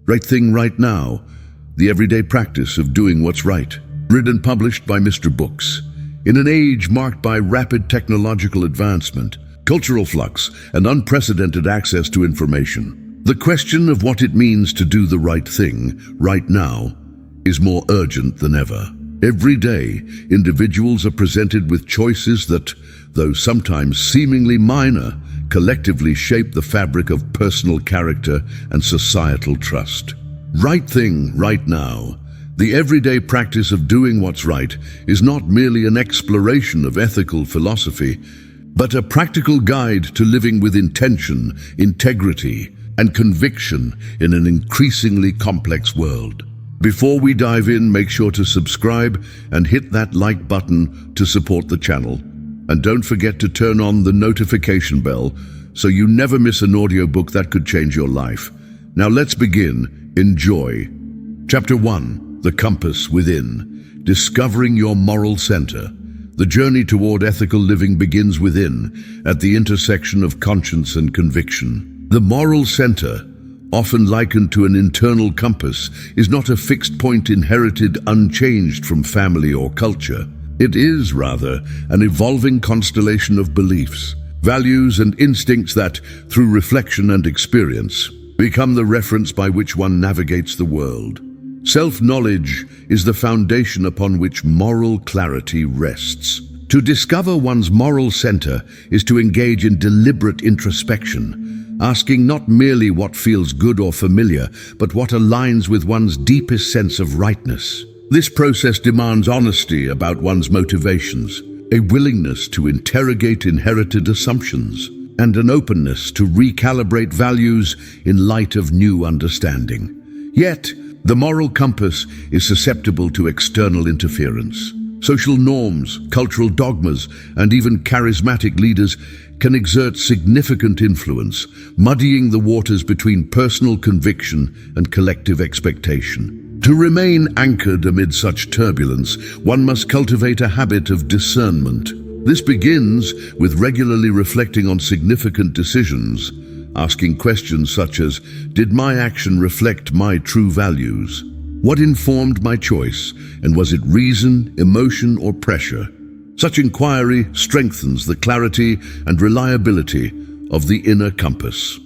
Right Thing, Right Now, the everyday practice of doing what's right. Written and published by Mr. Books. In an age marked by rapid technological advancement, cultural flux, and unprecedented access to information, the question of what it means to do the right thing right now is more urgent than ever. Every day, individuals are presented with choices that, though sometimes seemingly minor, collectively shape the fabric of personal character and societal trust. Right Thing, Right Now, the everyday practice of doing what's right, is not merely an exploration of ethical philosophy, but a practical guide to living with intention, integrity, and conviction in an increasingly complex world. Before we dive in, make sure to subscribe and hit that like button to support the channel. And don't forget to turn on the notification bell so you never miss an audiobook that could change your life. Now let's begin. Enjoy. Chapter 1. The Compass Within. Discovering your moral center. The journey toward ethical living begins within, at the intersection of conscience and conviction. The moral center, often likened to an internal compass, is not a fixed point inherited unchanged from family or culture. It is, rather, an evolving constellation of beliefs, values, and instincts that, through reflection and experience, become the reference by which one navigates the world. Self-knowledge is the foundation upon which moral clarity rests. To discover one's moral center is to engage in deliberate introspection, asking not merely what feels good or familiar, but what aligns with one's deepest sense of rightness. This process demands honesty about one's motivations, a willingness to interrogate inherited assumptions, and an openness to recalibrate values in light of new understanding. Yet, the moral compass is susceptible to external interference. Social norms, cultural dogmas, and even charismatic leaders can exert significant influence, muddying the waters between personal conviction and collective expectation. To remain anchored amid such turbulence, one must cultivate a habit of discernment. This begins with regularly reflecting on significant decisions, asking questions such as, did my action reflect my true values? What informed my choice, and was it reason, emotion, or pressure? Such inquiry strengthens the clarity and reliability of the inner compass.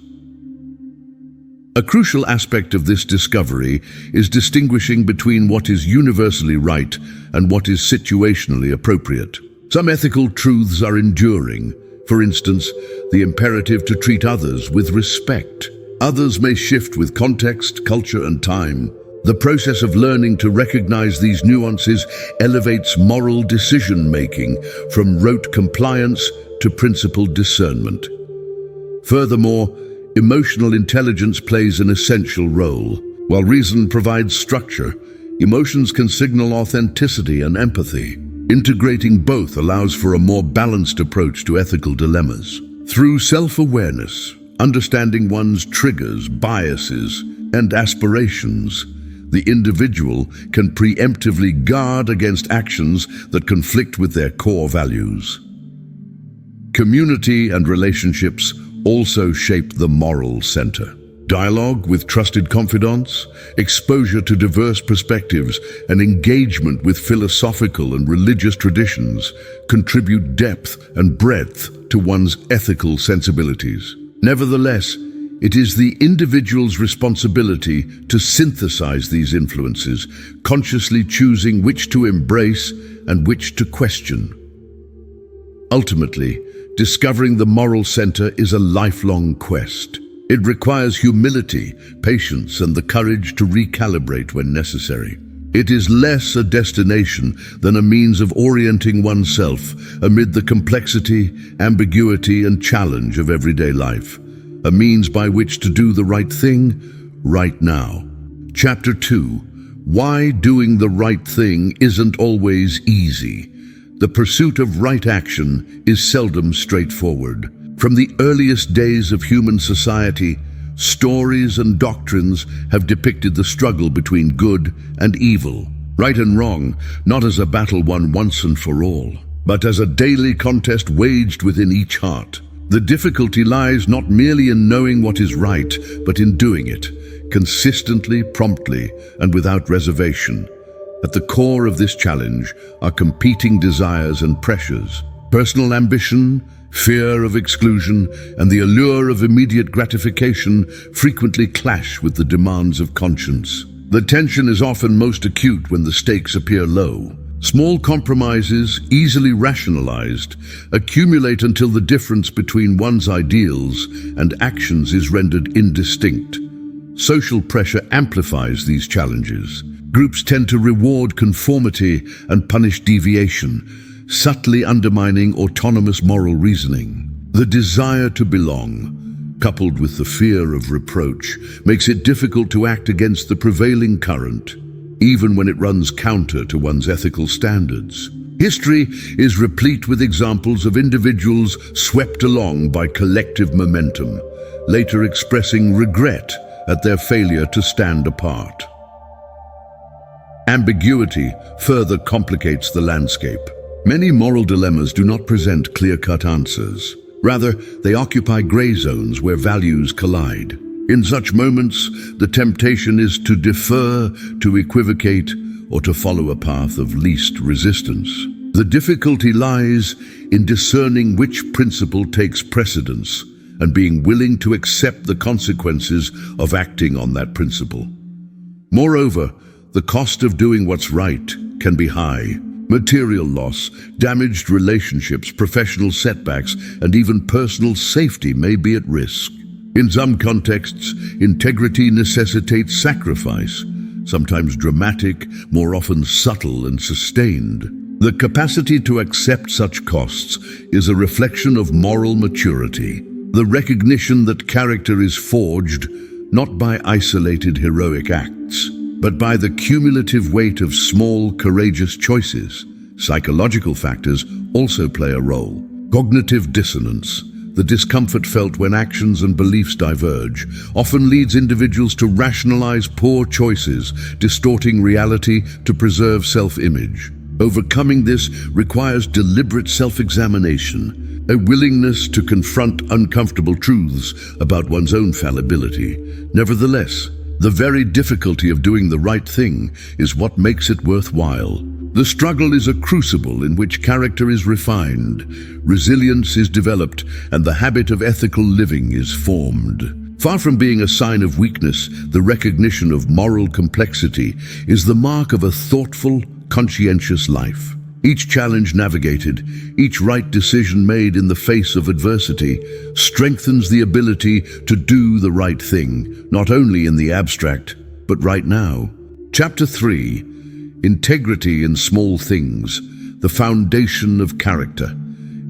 A crucial aspect of this discovery is distinguishing between what is universally right and what is situationally appropriate. Some ethical truths are enduring. For instance, the imperative to treat others with respect. Others may shift with context, culture, and time. The process of learning to recognize these nuances elevates moral decision-making from rote compliance to principled discernment. Furthermore, emotional intelligence plays an essential role. While reason provides structure, emotions can signal authenticity and empathy. Integrating both allows for a more balanced approach to ethical dilemmas. Through self-awareness, understanding one's triggers, biases, and aspirations, the individual can preemptively guard against actions that conflict with their core values. Community and relationships also shape the moral center. Dialogue with trusted confidants, exposure to diverse perspectives, and engagement with philosophical and religious traditions contribute depth and breadth to one's ethical sensibilities. Nevertheless, it is the individual's responsibility to synthesize these influences, consciously choosing which to embrace and which to question. Ultimately, discovering the moral center is a lifelong quest. It requires humility, patience, and the courage to recalibrate when necessary. It is less a destination than a means of orienting oneself amid the complexity, ambiguity, and challenge of everyday life. A means by which to do the right thing, right now. Chapter 2. Why doing the right thing isn't always easy. The pursuit of right action is seldom straightforward. From the earliest days of human society, stories and doctrines have depicted the struggle between good and evil, right and wrong, not as a battle won once and for all, but as a daily contest waged within each heart. The difficulty lies not merely in knowing what is right, but in doing it, consistently, promptly, and without reservation. At the core of this challenge are competing desires and pressures. Personal ambition, fear of exclusion, and the allure of immediate gratification frequently clash with the demands of conscience. The tension is often most acute when the stakes appear low. Small compromises, easily rationalized, accumulate until the difference between one's ideals and actions is rendered indistinct. Social pressure amplifies these challenges. Groups tend to reward conformity and punish deviation, subtly undermining autonomous moral reasoning. The desire to belong, coupled with the fear of reproach, makes it difficult to act against the prevailing current, even when it runs counter to one's ethical standards. History is replete with examples of individuals swept along by collective momentum, later expressing regret at their failure to stand apart. Ambiguity further complicates the landscape. Many moral dilemmas do not present clear-cut answers. Rather, they occupy gray zones where values collide. In such moments, the temptation is to defer, to equivocate, or to follow a path of least resistance. The difficulty lies in discerning which principle takes precedence and being willing to accept the consequences of acting on that principle. Moreover, the cost of doing what's right can be high. Material loss, damaged relationships, professional setbacks, and even personal safety may be at risk. In some contexts, integrity necessitates sacrifice, sometimes dramatic, more often subtle and sustained. The capacity to accept such costs is a reflection of moral maturity, the recognition that character is forged not by isolated heroic acts, but by the cumulative weight of small, courageous choices. Psychological factors also play a role. Cognitive dissonance, the discomfort felt when actions and beliefs diverge, often leads individuals to rationalize poor choices, distorting reality to preserve self-image. Overcoming this requires deliberate self-examination, a willingness to confront uncomfortable truths about one's own fallibility. Nevertheless, the very difficulty of doing the right thing is what makes it worthwhile. The struggle is a crucible in which character is refined, resilience is developed, and the habit of ethical living is formed. Far from being a sign of weakness, the recognition of moral complexity is the mark of a thoughtful, conscientious life. Each challenge navigated, each right decision made in the face of adversity, strengthens the ability to do the right thing, not only in the abstract, but right now. Chapter 3. Integrity in Small Things, the Foundation of Character.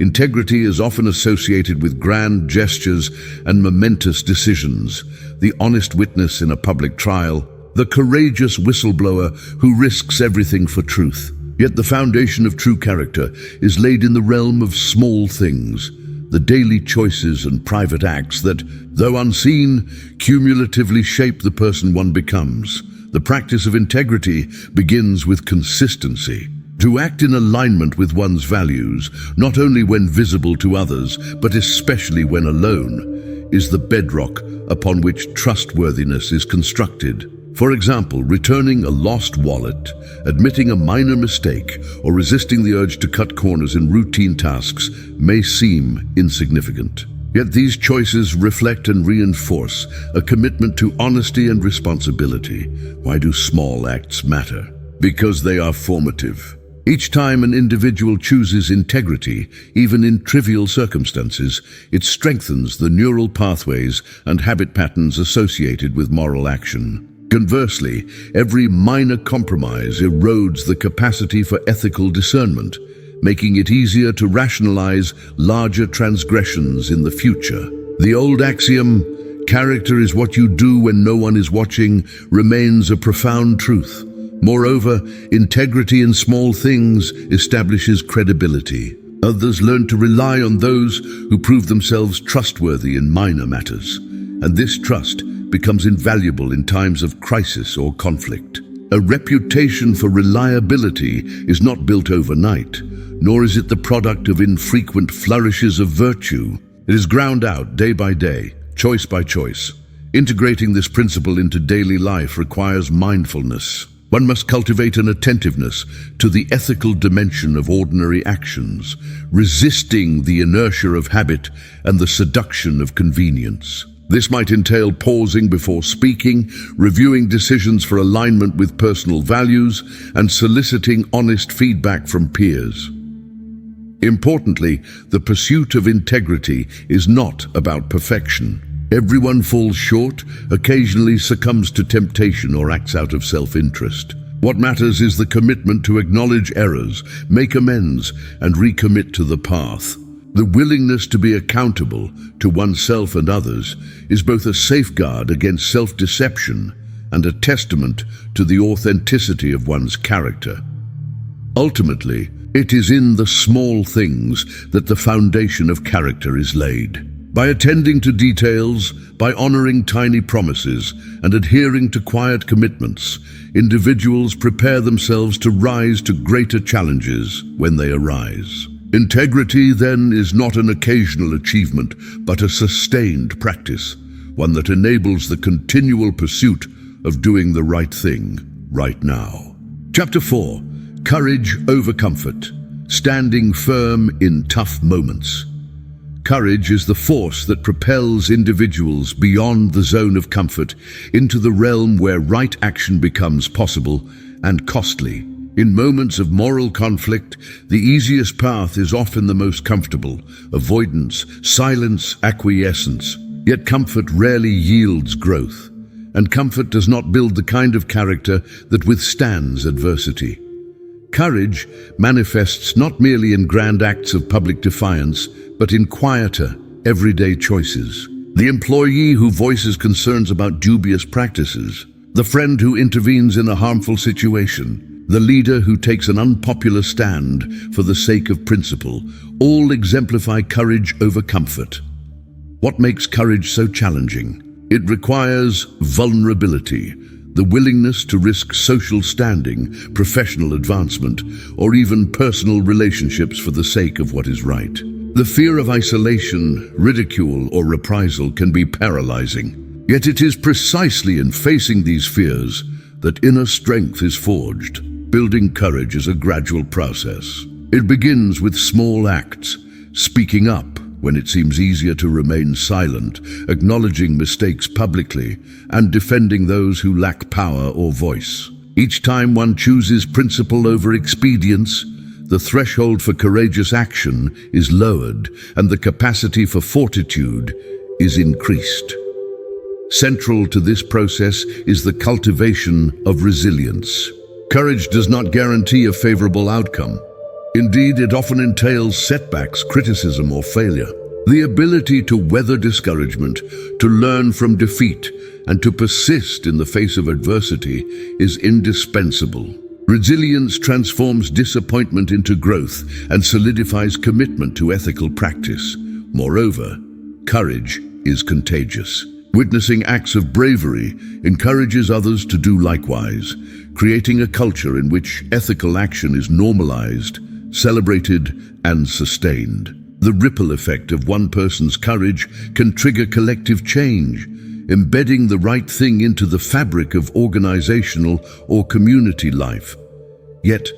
Integrity is often associated with grand gestures and momentous decisions, the honest witness in a public trial, the courageous whistleblower who risks everything for truth. Yet the foundation of true character is laid in the realm of small things, the daily choices and private acts that, though unseen, cumulatively shape the person one becomes. The practice of integrity begins with consistency. To act in alignment with one's values, not only when visible to others, but especially when alone, is the bedrock upon which trustworthiness is constructed. For example, returning a lost wallet, admitting a minor mistake, or resisting the urge to cut corners in routine tasks may seem insignificant. Yet these choices reflect and reinforce a commitment to honesty and responsibility. Why do small acts matter? Because they are formative. Each time an individual chooses integrity, even in trivial circumstances, it strengthens the neural pathways and habit patterns associated with moral action. Conversely, every minor compromise erodes the capacity for ethical discernment, making it easier to rationalize larger transgressions in the future. The old axiom, "Character is what you do when no one is watching," remains a profound truth. Moreover, integrity in small things establishes credibility. Others learn to rely on those who prove themselves trustworthy in minor matters, and this trust becomes invaluable in times of crisis or conflict. A reputation for reliability is not built overnight, nor is it the product of infrequent flourishes of virtue. It is ground out day by day, choice by choice, Integrating this principle into daily life requires mindfulness. One must cultivate an attentiveness to the ethical dimension of ordinary actions, resisting the inertia of habit and the seduction of convenience. This might entail pausing before speaking, reviewing decisions for alignment with personal values, and soliciting honest feedback from peers. Importantly, the pursuit of integrity is not about perfection. Everyone falls short, occasionally succumbs to temptation, or acts out of self-interest. What matters is the commitment to acknowledge errors, make amends, and recommit to the path. The willingness to be accountable to oneself and others is both a safeguard against self-deception and a testament to the authenticity of one's character. Ultimately, it is in the small things that the foundation of character is laid. By attending to details, by honoring tiny promises, and adhering to quiet commitments, individuals prepare themselves to rise to greater challenges when they arise. Integrity, then, is not an occasional achievement, but a sustained practice, one that enables the continual pursuit of doing the right thing right now. Chapter 4. Courage over comfort. Standing firm in tough moments. Courage is the force that propels individuals beyond the zone of comfort into the realm where right action becomes possible and costly. In moments of moral conflict, the easiest path is often the most comfortable: avoidance, silence, acquiescence. Yet comfort rarely yields growth, and comfort does not build the kind of character that withstands adversity. Courage manifests not merely in grand acts of public defiance, but in quieter, everyday choices. The employee who voices concerns about dubious practices, the friend who intervenes in a harmful situation, the leader who takes an unpopular stand for the sake of principle, all exemplify courage over comfort. What makes courage so challenging? It requires vulnerability, the willingness to risk social standing, professional advancement, or even personal relationships for the sake of what is right. The fear of isolation, ridicule, or reprisal can be paralyzing. Yet it is precisely in facing these fears that inner strength is forged. Building courage is a gradual process. It begins with small acts, speaking up when it seems easier to remain silent, acknowledging mistakes publicly, and defending those who lack power or voice. Each time one chooses principle over expedience, the threshold for courageous action is lowered, and the capacity for fortitude is increased. Central to this process is the cultivation of resilience. Courage does not guarantee a favorable outcome. Indeed, it often entails setbacks, criticism, or failure. The ability to weather discouragement, to learn from defeat, and to persist in the face of adversity is indispensable. Resilience transforms disappointment into growth and solidifies commitment to ethical practice. Moreover, courage is contagious. Witnessing acts of bravery encourages others to do likewise, creating a culture in which ethical action is normalized, celebrated, and sustained. The ripple effect of one person's courage can trigger collective change, embedding the right thing into the fabric of organizational or community life. Yet,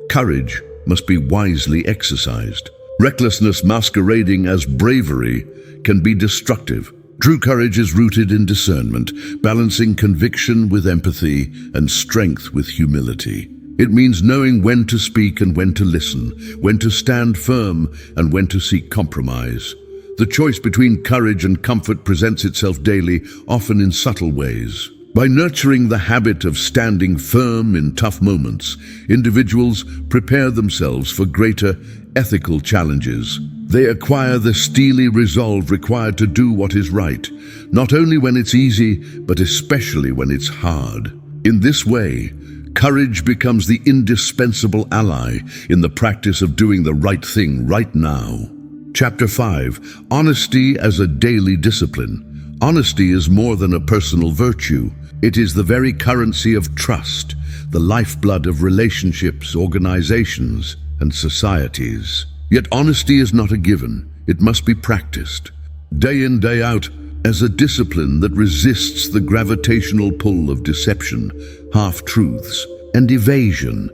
courage must be wisely exercised. Recklessness masquerading as bravery can be destructive. True courage is rooted in discernment, balancing conviction with empathy and strength with humility. It means knowing when to speak and when to listen, when to stand firm and when to seek compromise. The choice between courage and comfort presents itself daily, often in subtle ways. By nurturing the habit of standing firm in tough moments, individuals prepare themselves for greater ethical challenges. They acquire the steely resolve required to do what is right, not only when it's easy, but especially when it's hard. In this way, courage becomes the indispensable ally in the practice of doing the right thing right now. Chapter 5. Honesty as a daily discipline. Honesty is more than a personal virtue. It is the very currency of trust, the lifeblood of relationships, organizations, and societies. Yet honesty is not a given. It must be practiced. Day in, day out, as a discipline that resists the gravitational pull of deception, half-truths, and evasion.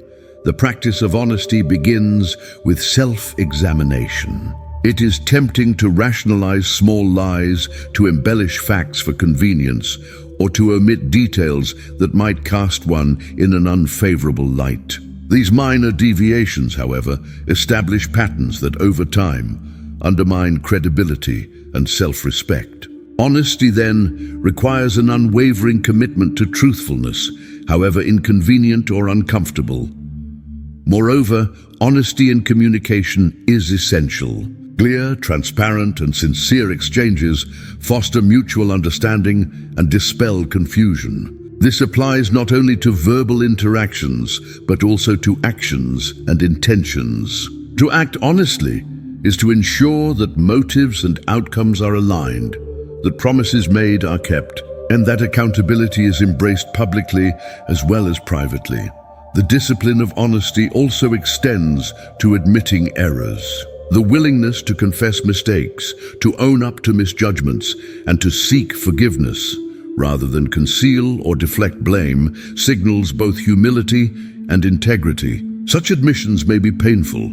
The practice of honesty begins with self-examination. It is tempting to rationalize small lies, to embellish facts for convenience, or to omit details that might cast one in an unfavorable light. These minor deviations, however, establish patterns that over time undermine credibility and self-respect. Honesty, then, requires an unwavering commitment to truthfulness, however inconvenient or uncomfortable. Moreover, honesty in communication is essential. Clear, transparent, and sincere exchanges foster mutual understanding and dispel confusion. This applies not only to verbal interactions, but also to actions and intentions. To act honestly is to ensure that motives and outcomes are aligned, that promises made are kept, and that accountability is embraced publicly as well as privately. The discipline of honesty also extends to admitting errors. The willingness to confess mistakes, to own up to misjudgments, and to seek forgiveness, rather than conceal or deflect blame, signals both humility and integrity. Such admissions may be painful,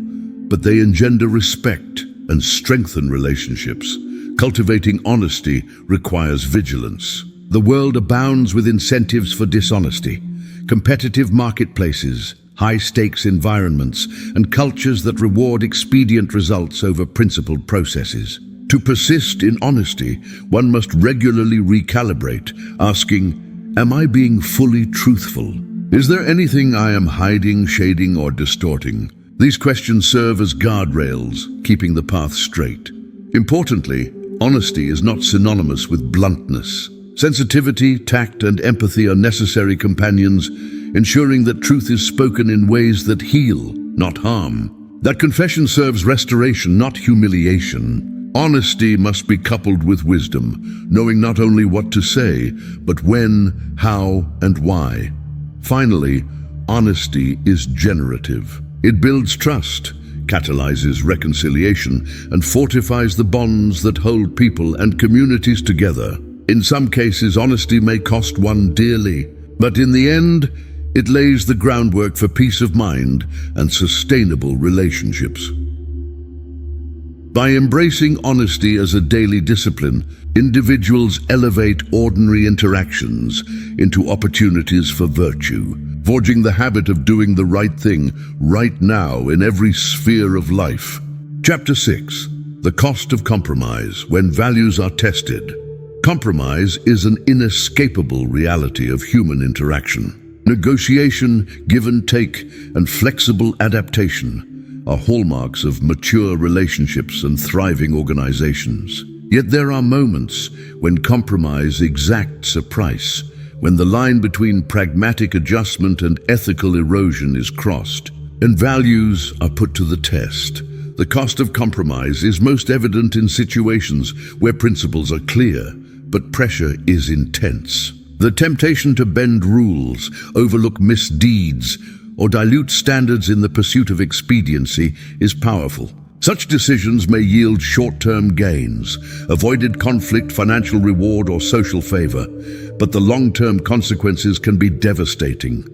but they engender respect and strengthen relationships. Cultivating honesty requires vigilance. The world abounds with incentives for dishonesty. Competitive marketplaces, high-stakes environments, and cultures that reward expedient results over principled processes. To persist in honesty, one must regularly recalibrate, asking, am I being fully truthful? Is there anything I am hiding, shading, or distorting? These questions serve as guardrails, keeping the path straight. Importantly, honesty is not synonymous with bluntness. Sensitivity, tact, and empathy are necessary companions, ensuring that truth is spoken in ways that heal, not harm. That confession serves restoration, not humiliation. Honesty must be coupled with wisdom, knowing not only what to say, but when, how, and why. Finally, honesty is generative. It builds trust, catalyzes reconciliation, and fortifies the bonds that hold people and communities together. In some cases, honesty may cost one dearly, but in the end, it lays the groundwork for peace of mind and sustainable relationships. By embracing honesty as a daily discipline, individuals elevate ordinary interactions into opportunities for virtue, forging the habit of doing the right thing right now in every sphere of life. Chapter 6. The Cost of Compromise When Values Are Tested. Compromise is an inescapable reality of human interaction. Negotiation, give and take, and flexible adaptation are hallmarks of mature relationships and thriving organizations. Yet there are moments when compromise exacts a price, when the line between pragmatic adjustment and ethical erosion is crossed, and values are put to the test. The cost of compromise is most evident in situations where principles are clear, but pressure is intense. The temptation to bend rules, overlook misdeeds, or dilute standards in the pursuit of expediency is powerful. Such decisions may yield short-term gains, avoided conflict, financial reward, or social favor, but the long-term consequences can be devastating.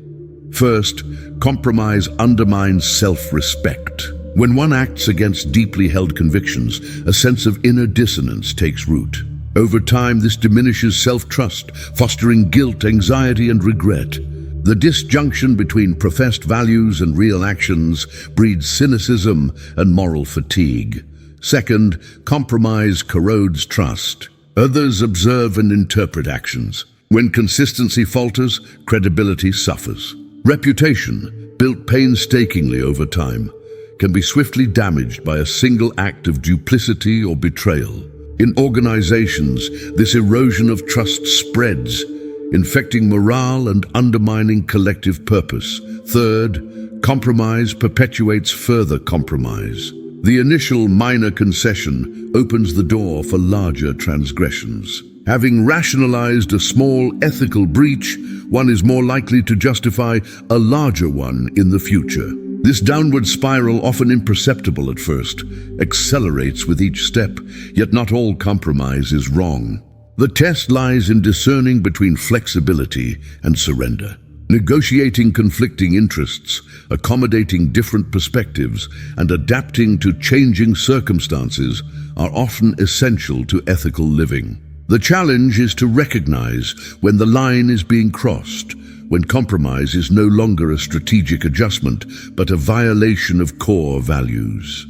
First, compromise undermines self-respect. When one acts against deeply held convictions, a sense of inner dissonance takes root. Over time, this diminishes self-trust, fostering guilt, anxiety, and regret. The disjunction between professed values and real actions breeds cynicism and moral fatigue. Second, compromise corrodes trust. Others observe and interpret actions. When consistency falters, credibility suffers. Reputation, built painstakingly over time, can be swiftly damaged by a single act of duplicity or betrayal. In organizations, this erosion of trust spreads, infecting morale and undermining collective purpose. Third, compromise perpetuates further compromise. The initial minor concession opens the door for larger transgressions. Having rationalized a small ethical breach, one is more likely to justify a larger one in the future. This downward spiral, often imperceptible at first, accelerates with each step, yet not all compromise is wrong. The test lies in discerning between flexibility and surrender. Negotiating conflicting interests, accommodating different perspectives, and adapting to changing circumstances are often essential to ethical living. The challenge is to recognize when the line is being crossed, when compromise is no longer a strategic adjustment, but a violation of core values.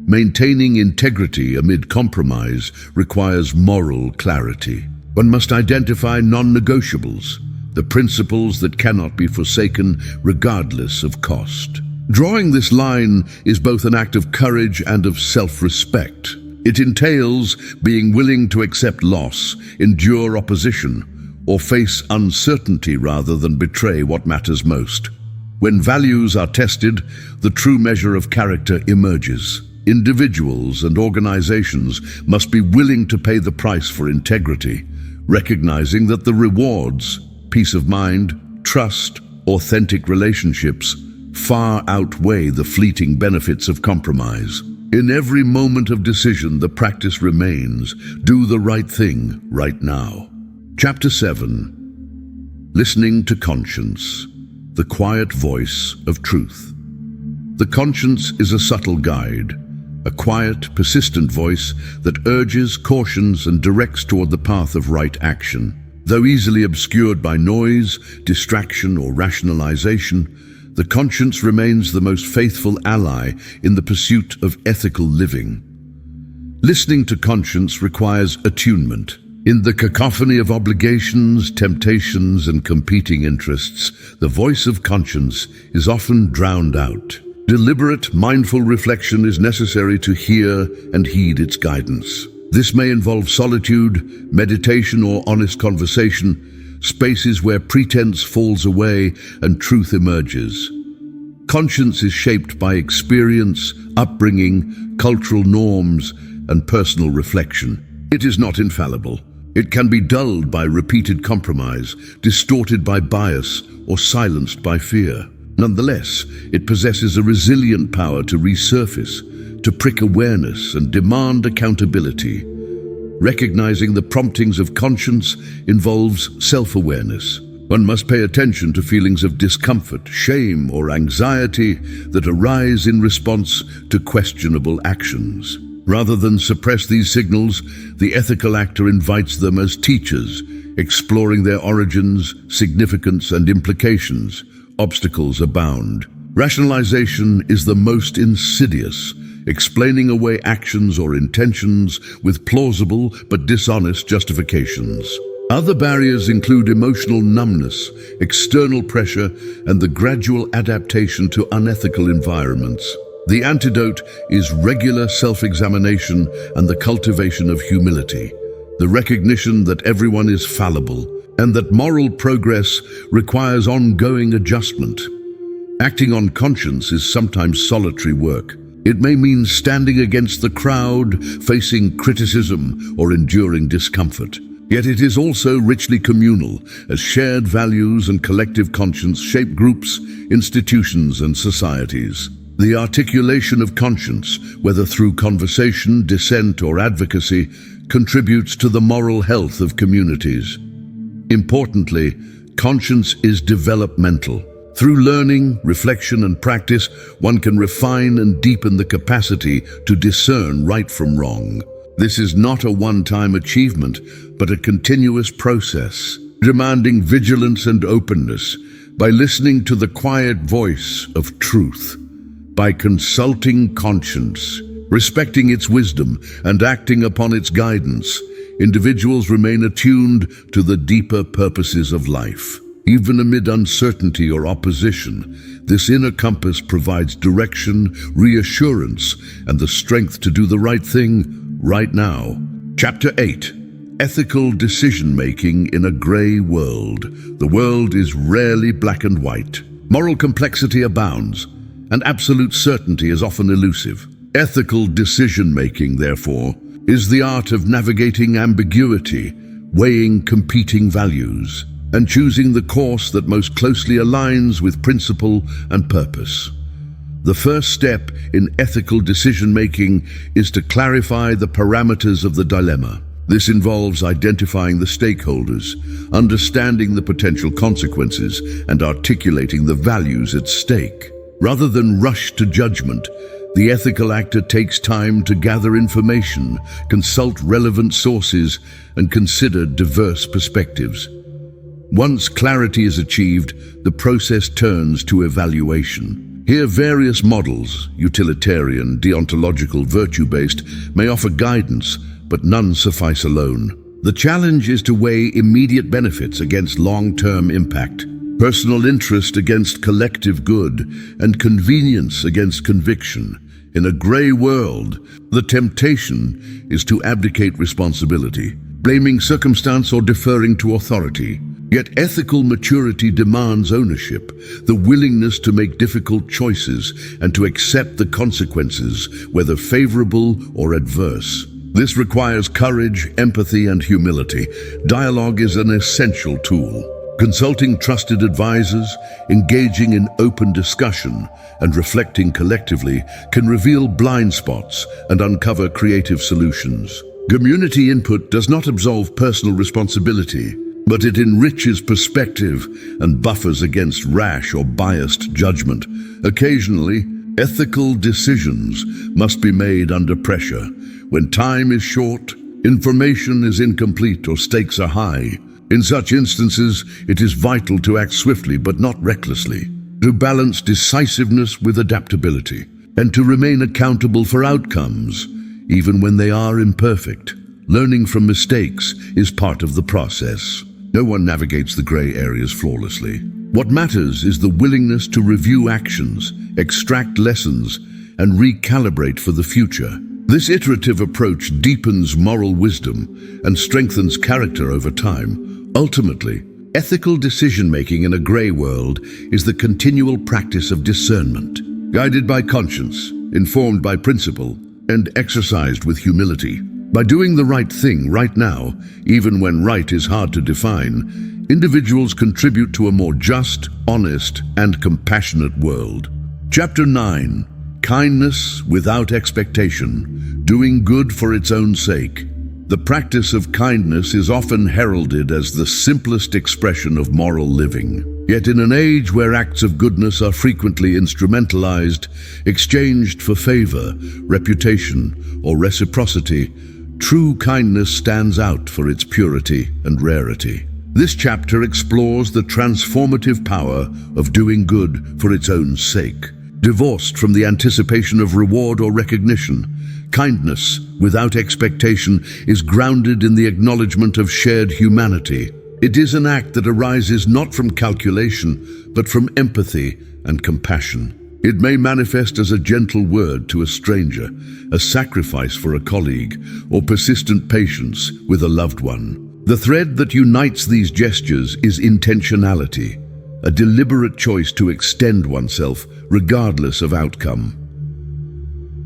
Maintaining integrity amid compromise requires moral clarity. One must identify non-negotiables, the principles that cannot be forsaken regardless of cost. Drawing this line is both an act of courage and of self-respect. It entails being willing to accept loss, endure opposition, or face uncertainty rather than betray what matters most. When values are tested, the true measure of character emerges. Individuals and organizations must be willing to pay the price for integrity, recognizing that the rewards, peace of mind, trust, authentic relationships, far outweigh the fleeting benefits of compromise. In every moment of decision, the practice remains: do the right thing right now. Chapter 7. Listening to Conscience, the quiet voice of truth. The conscience is a subtle guide, a quiet, persistent voice that urges, cautions, and directs toward the path of right action. Though easily obscured by noise, distraction, or rationalization, the conscience remains the most faithful ally in the pursuit of ethical living. Listening to conscience requires attunement. In the cacophony of obligations, temptations, and competing interests, the voice of conscience is often drowned out. Deliberate, mindful reflection is necessary to hear and heed its guidance. This may involve solitude, meditation, or honest conversation, spaces where pretense falls away and truth emerges. Conscience is shaped by experience, upbringing, cultural norms, and personal reflection. It is not infallible. It can be dulled by repeated compromise, distorted by bias, or silenced by fear. Nonetheless, it possesses a resilient power to resurface, to prick awareness and demand accountability. Recognizing the promptings of conscience involves self-awareness. One must pay attention to feelings of discomfort, shame, or anxiety that arise in response to questionable actions. Rather than suppress these signals, the ethical actor invites them as teachers, exploring their origins, significance, and implications. Obstacles abound. Rationalization is the most insidious, explaining away actions or intentions with plausible but dishonest justifications. Other barriers include emotional numbness, external pressure, and the gradual adaptation to unethical environments. The antidote is regular self-examination and the cultivation of humility, the recognition that everyone is fallible, and that moral progress requires ongoing adjustment. Acting on conscience is sometimes solitary work. It may mean standing against the crowd, facing criticism, or enduring discomfort. Yet it is also richly communal, as shared values and collective conscience shape groups, institutions, and societies. The articulation of conscience, whether through conversation, dissent, or advocacy, contributes to the moral health of communities. Importantly, conscience is developmental. Through learning, reflection, and practice, one can refine and deepen the capacity to discern right from wrong. This is not a one-time achievement, but a continuous process, demanding vigilance and openness. By listening to the quiet voice of truth, by consulting conscience, respecting its wisdom, and acting upon its guidance, individuals remain attuned to the deeper purposes of life. Even amid uncertainty or opposition, this inner compass provides direction, reassurance, and the strength to do the right thing right now. Chapter 8. Ethical decision-making in a gray world. The world is rarely black and white. Moral complexity abounds, and absolute certainty is often elusive. Ethical decision-making, therefore, is the art of navigating ambiguity, weighing competing values, and choosing the course that most closely aligns with principle and purpose. The first step in ethical decision-making is to clarify the parameters of the dilemma. This involves identifying the stakeholders, understanding the potential consequences, and articulating the values at stake. Rather than rush to judgment, the ethical actor takes time to gather information, consult relevant sources, and consider diverse perspectives. Once clarity is achieved, the process turns to evaluation. Here, various models, utilitarian, deontological, virtue-based, may offer guidance, but none suffice alone. The challenge is to weigh immediate benefits against long-term impact, personal interest against collective good, and convenience against conviction. In a gray world, the temptation is to abdicate responsibility, blaming circumstance or deferring to authority. Yet ethical maturity demands ownership, the willingness to make difficult choices and to accept the consequences, whether favorable or adverse. This requires courage, empathy, and humility. Dialogue is an essential tool. Consulting trusted advisors, engaging in open discussion, and reflecting collectively can reveal blind spots and uncover creative solutions. Community input does not absolve personal responsibility, but it enriches perspective and buffers against rash or biased judgment. Occasionally, ethical decisions must be made under pressure. When time is short, information is incomplete, or stakes are high. In such instances, it is vital to act swiftly but not recklessly, to balance decisiveness with adaptability, and to remain accountable for outcomes, even when they are imperfect. Learning from mistakes is part of the process. No one navigates the gray areas flawlessly. What matters is the willingness to review actions, extract lessons, and recalibrate for the future. This iterative approach deepens moral wisdom and strengthens character over time. Ultimately, ethical decision-making in a gray world is the continual practice of discernment, guided by conscience, informed by principle, and exercised with humility. By doing the right thing right now, even when right is hard to define, individuals contribute to a more just, honest, and compassionate world. Chapter 9. Kindness without expectation, doing good for its own sake. The practice of kindness is often heralded as the simplest expression of moral living. Yet in an age where acts of goodness are frequently instrumentalized, exchanged for favor, reputation, or reciprocity, true kindness stands out for its purity and rarity. This chapter explores the transformative power of doing good for its own sake. Divorced from the anticipation of reward or recognition, kindness without expectation is grounded in the acknowledgement of shared humanity. It is an act that arises not from calculation, but from empathy and compassion. It may manifest as a gentle word to a stranger, a sacrifice for a colleague, or persistent patience with a loved one. The thread that unites these gestures is intentionality, a deliberate choice to extend oneself regardless of outcome.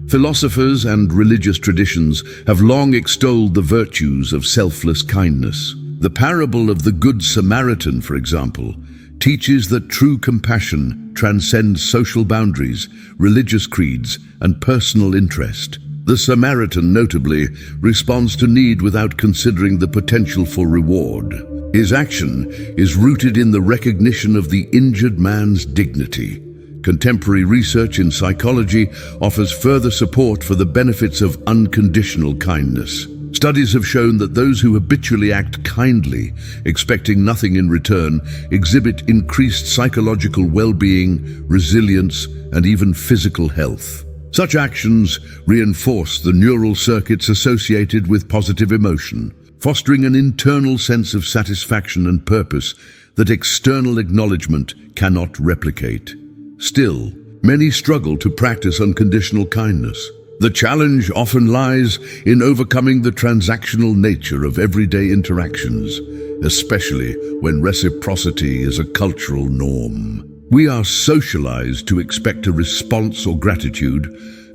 Philosophers and religious traditions have long extolled the virtues of selfless kindness. The parable of the Good Samaritan, for example, teaches that true compassion transcends social boundaries, religious creeds, and personal interest. The Samaritan, notably, responds to need without considering the potential for reward. His action is rooted in the recognition of the injured man's dignity. Contemporary research in psychology offers further support for the benefits of unconditional kindness. Studies have shown that those who habitually act kindly, expecting nothing in return, exhibit increased psychological well-being, resilience, and even physical health. Such actions reinforce the neural circuits associated with positive emotion, fostering an internal sense of satisfaction and purpose that external acknowledgement cannot replicate. Still, many struggle to practice unconditional kindness. The challenge often lies in overcoming the transactional nature of everyday interactions, especially when reciprocity is a cultural norm. We are socialized to expect a response or gratitude,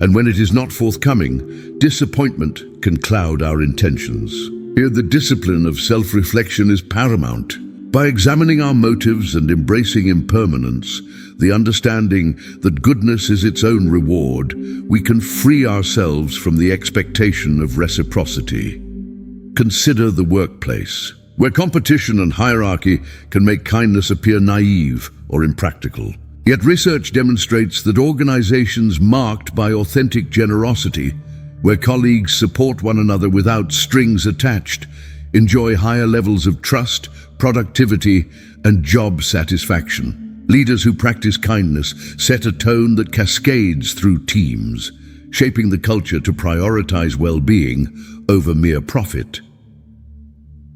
and when it is not forthcoming, disappointment can cloud our intentions. Here, the discipline of self-reflection is paramount. By examining our motives and embracing impermanence, the understanding that goodness is its own reward, we can free ourselves from the expectation of reciprocity. Consider the workplace, where competition and hierarchy can make kindness appear naive or impractical. Yet research demonstrates that organizations marked by authentic generosity, where colleagues support one another without strings attached, enjoy higher levels of trust, productivity, and job satisfaction. Leaders who practice kindness set a tone that cascades through teams, shaping the culture to prioritize well-being over mere profit.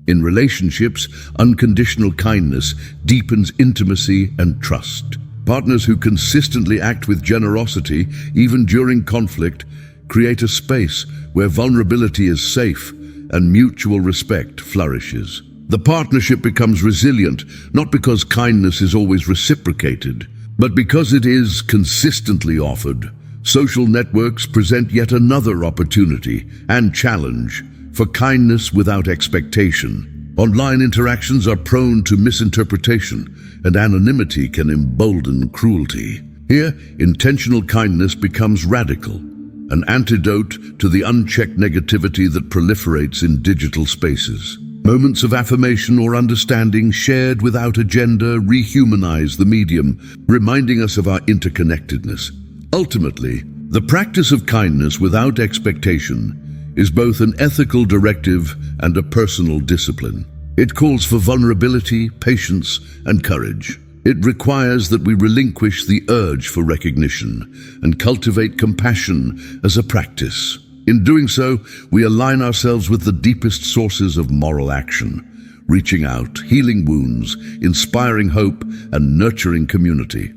In relationships, unconditional kindness deepens intimacy and trust. Partners who consistently act with generosity, even during conflict, create a space where vulnerability is safe and mutual respect flourishes. The partnership becomes resilient, not because kindness is always reciprocated, but because it is consistently offered. Social networks present yet another opportunity and challenge for kindness without expectation. Online interactions are prone to misinterpretation, and anonymity can embolden cruelty. Here, intentional kindness becomes radical, an antidote to the unchecked negativity that proliferates in digital spaces. Moments of affirmation or understanding shared without agenda rehumanize the medium, reminding us of our interconnectedness. Ultimately, the practice of kindness without expectation is both an ethical directive and a personal discipline. It calls for vulnerability, patience, and courage. It requires that we relinquish the urge for recognition and cultivate compassion as a practice. In doing so, we align ourselves with the deepest sources of moral action, reaching out, healing wounds, inspiring hope, and nurturing community.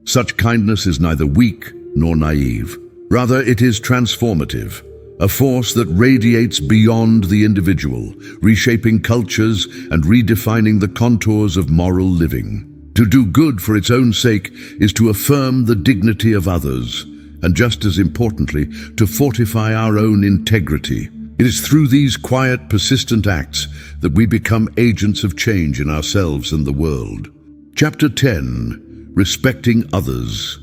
Such kindness is neither weak nor naive. Rather, it is transformative, a force that radiates beyond the individual, reshaping cultures and redefining the contours of moral living. To do good for its own sake is to affirm the dignity of others, and just as importantly, to fortify our own integrity. It is through these quiet, persistent acts that we become agents of change in ourselves and the world. Chapter 10. Respecting Others.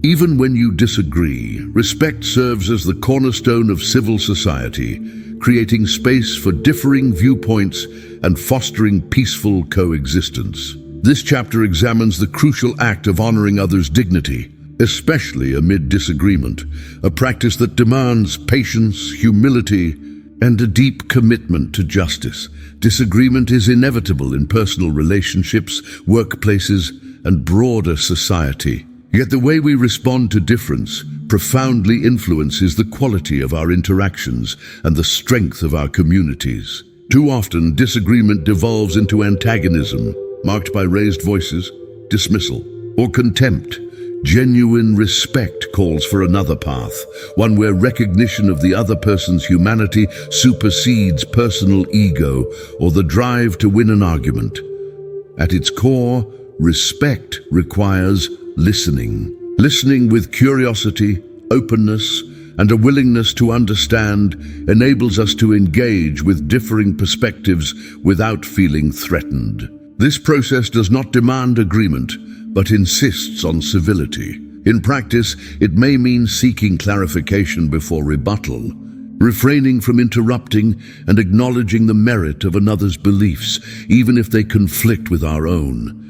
Even when you disagree, respect serves as the cornerstone of civil society, creating space for differing viewpoints and fostering peaceful coexistence. This chapter examines the crucial act of honoring others' dignity, especially amid disagreement, a practice that demands patience, humility, and a deep commitment to justice. Disagreement is inevitable in personal relationships, workplaces, and broader society. Yet the way we respond to difference profoundly influences the quality of our interactions and the strength of our communities. Too often, disagreement devolves into antagonism, marked by raised voices, dismissal, or contempt. Genuine respect calls for another path, one where recognition of the other person's humanity supersedes personal ego or the drive to win an argument. At its core, respect requires listening. Listening with curiosity, openness, and a willingness to understand enables us to engage with differing perspectives without feeling threatened. This process does not demand agreement, but insists on civility. In practice, it may mean seeking clarification before rebuttal, refraining from interrupting and acknowledging the merit of another's beliefs, even if they conflict with our own.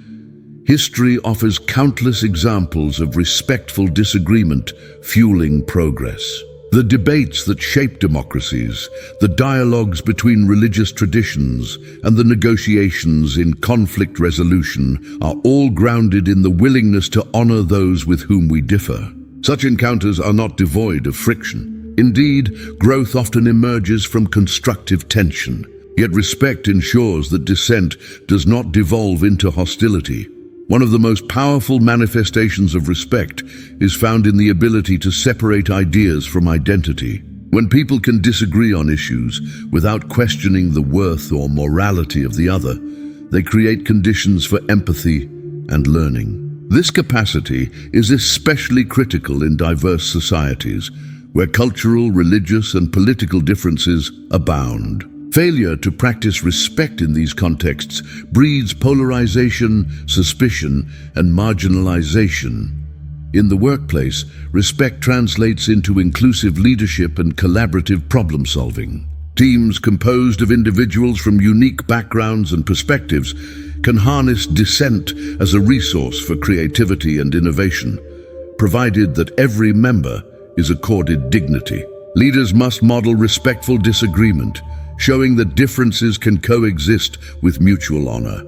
History offers countless examples of respectful disagreement fueling progress. The debates that shape democracies, the dialogues between religious traditions, and the negotiations in conflict resolution are all grounded in the willingness to honor those with whom we differ. Such encounters are not devoid of friction. Indeed, growth often emerges from constructive tension. Yet respect ensures that dissent does not devolve into hostility. One of the most powerful manifestations of respect is found in the ability to separate ideas from identity. When people can disagree on issues without questioning the worth or morality of the other, they create conditions for empathy and learning. This capacity is especially critical in diverse societies, where cultural, religious, and political differences abound. Failure to practice respect in these contexts breeds polarization, suspicion, and marginalization. In the workplace, respect translates into inclusive leadership and collaborative problem-solving. Teams composed of individuals from unique backgrounds and perspectives can harness dissent as a resource for creativity and innovation, provided that every member is accorded dignity. Leaders must model respectful disagreement, showing that differences can coexist with mutual honor.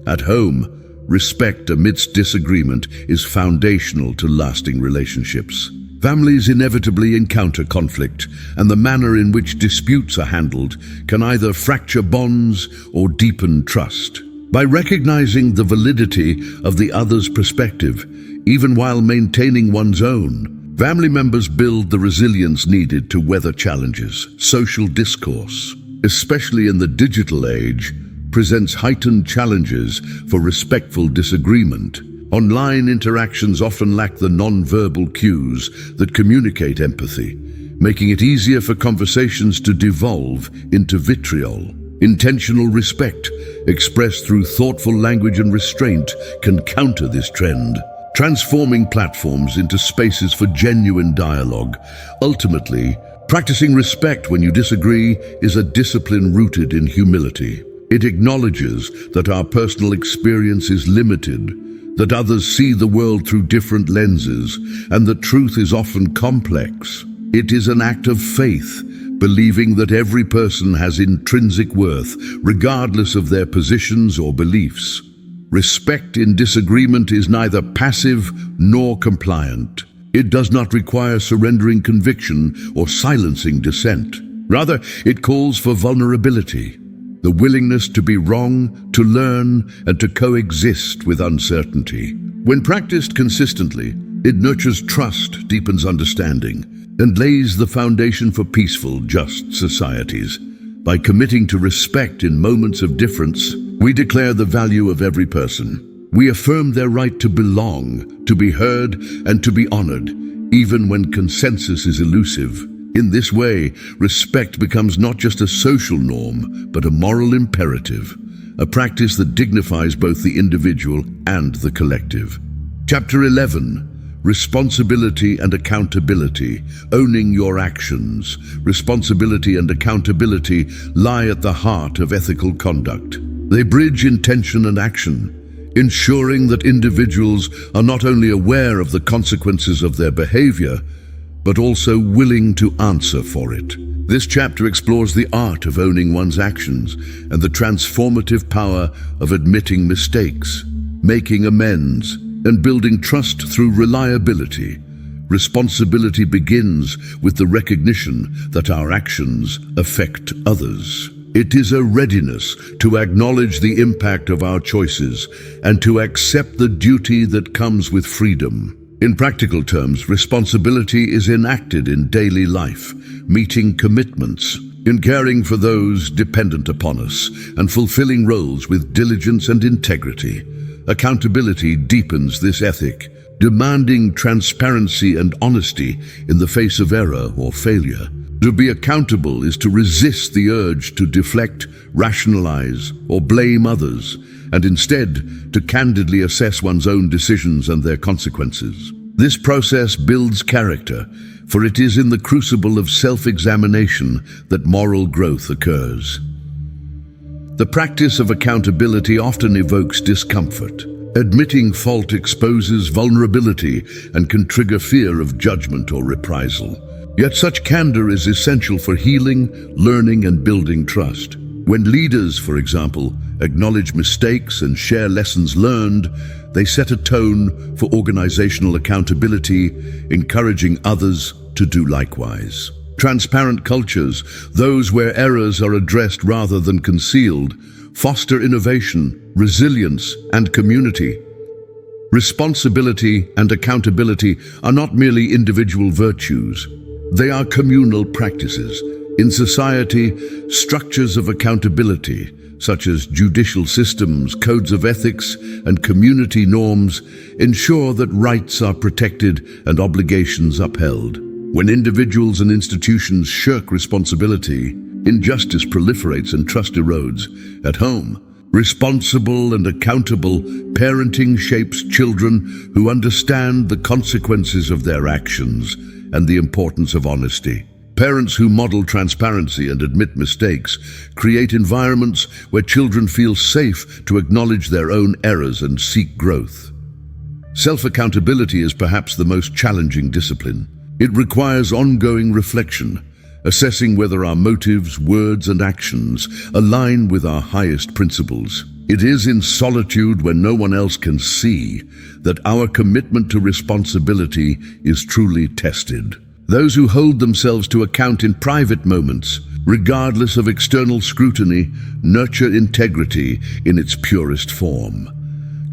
At home, respect amidst disagreement is foundational to lasting relationships. Families inevitably encounter conflict, and the manner in which disputes are handled can either fracture bonds or deepen trust. By recognizing the validity of the other's perspective, even while maintaining one's own, family members build the resilience needed to weather challenges. Social discourse, especially in the digital age, presents heightened challenges for respectful disagreement. Online interactions often lack the non-verbal cues that communicate empathy, making it easier for conversations to devolve into vitriol. Intentional respect, expressed through thoughtful language and restraint, can counter this trend, transforming platforms into spaces for genuine dialogue. Ultimately, practicing respect when you disagree is a discipline rooted in humility. It acknowledges that our personal experience is limited, that others see the world through different lenses, and that truth is often complex. It is an act of faith, believing that every person has intrinsic worth, regardless of their positions or beliefs. Respect in disagreement is neither passive nor compliant. It does not require surrendering conviction or silencing dissent. Rather, it calls for vulnerability, the willingness to be wrong, to learn, and to coexist with uncertainty. When practiced consistently, it nurtures trust, deepens understanding, and lays the foundation for peaceful, just societies. By committing to respect in moments of difference, we declare the value of every person. We affirm their right to belong, to be heard, and to be honored, even when consensus is elusive. In this way, respect becomes not just a social norm, but a moral imperative, a practice that dignifies both the individual and the collective. Chapter 11. Responsibility and accountability, owning your actions. Responsibility and accountability lie at the heart of ethical conduct. They bridge intention and action, ensuring that individuals are not only aware of the consequences of their behavior, but also willing to answer for it. This chapter explores the art of owning one's actions and the transformative power of admitting mistakes, making amends, and building trust through reliability. Responsibility begins with the recognition that our actions affect others. It is a readiness to acknowledge the impact of our choices and to accept the duty that comes with freedom. In practical terms, responsibility is enacted in daily life, meeting commitments, in caring for those dependent upon us, and fulfilling roles with diligence and integrity. Accountability deepens this ethic, demanding transparency and honesty in the face of error or failure. To be accountable is to resist the urge to deflect, rationalize, or blame others, and instead to candidly assess one's own decisions and their consequences. This process builds character, for it is in the crucible of self-examination that moral growth occurs. The practice of accountability often evokes discomfort. Admitting fault exposes vulnerability and can trigger fear of judgment or reprisal. Yet such candor is essential for healing, learning, and building trust. When leaders, for example, acknowledge mistakes and share lessons learned, they set a tone for organizational accountability, encouraging others to do likewise. Transparent cultures, those where errors are addressed rather than concealed, foster innovation, resilience, and community. Responsibility and accountability are not merely individual virtues. They are communal practices. In society, structures of accountability, such as judicial systems, codes of ethics, and community norms, ensure that rights are protected and obligations upheld. When individuals and institutions shirk responsibility, injustice proliferates and trust erodes. At home, responsible and accountable parenting shapes children who understand the consequences of their actions and the importance of honesty. Parents who model transparency and admit mistakes create environments where children feel safe to acknowledge their own errors and seek growth. Self-accountability is perhaps the most challenging discipline. It requires ongoing reflection, assessing whether our motives, words, and actions align with our highest principles. It is in solitude, when no one else can see, that our commitment to responsibility is truly tested. Those who hold themselves to account in private moments, regardless of external scrutiny, nurture integrity in its purest form.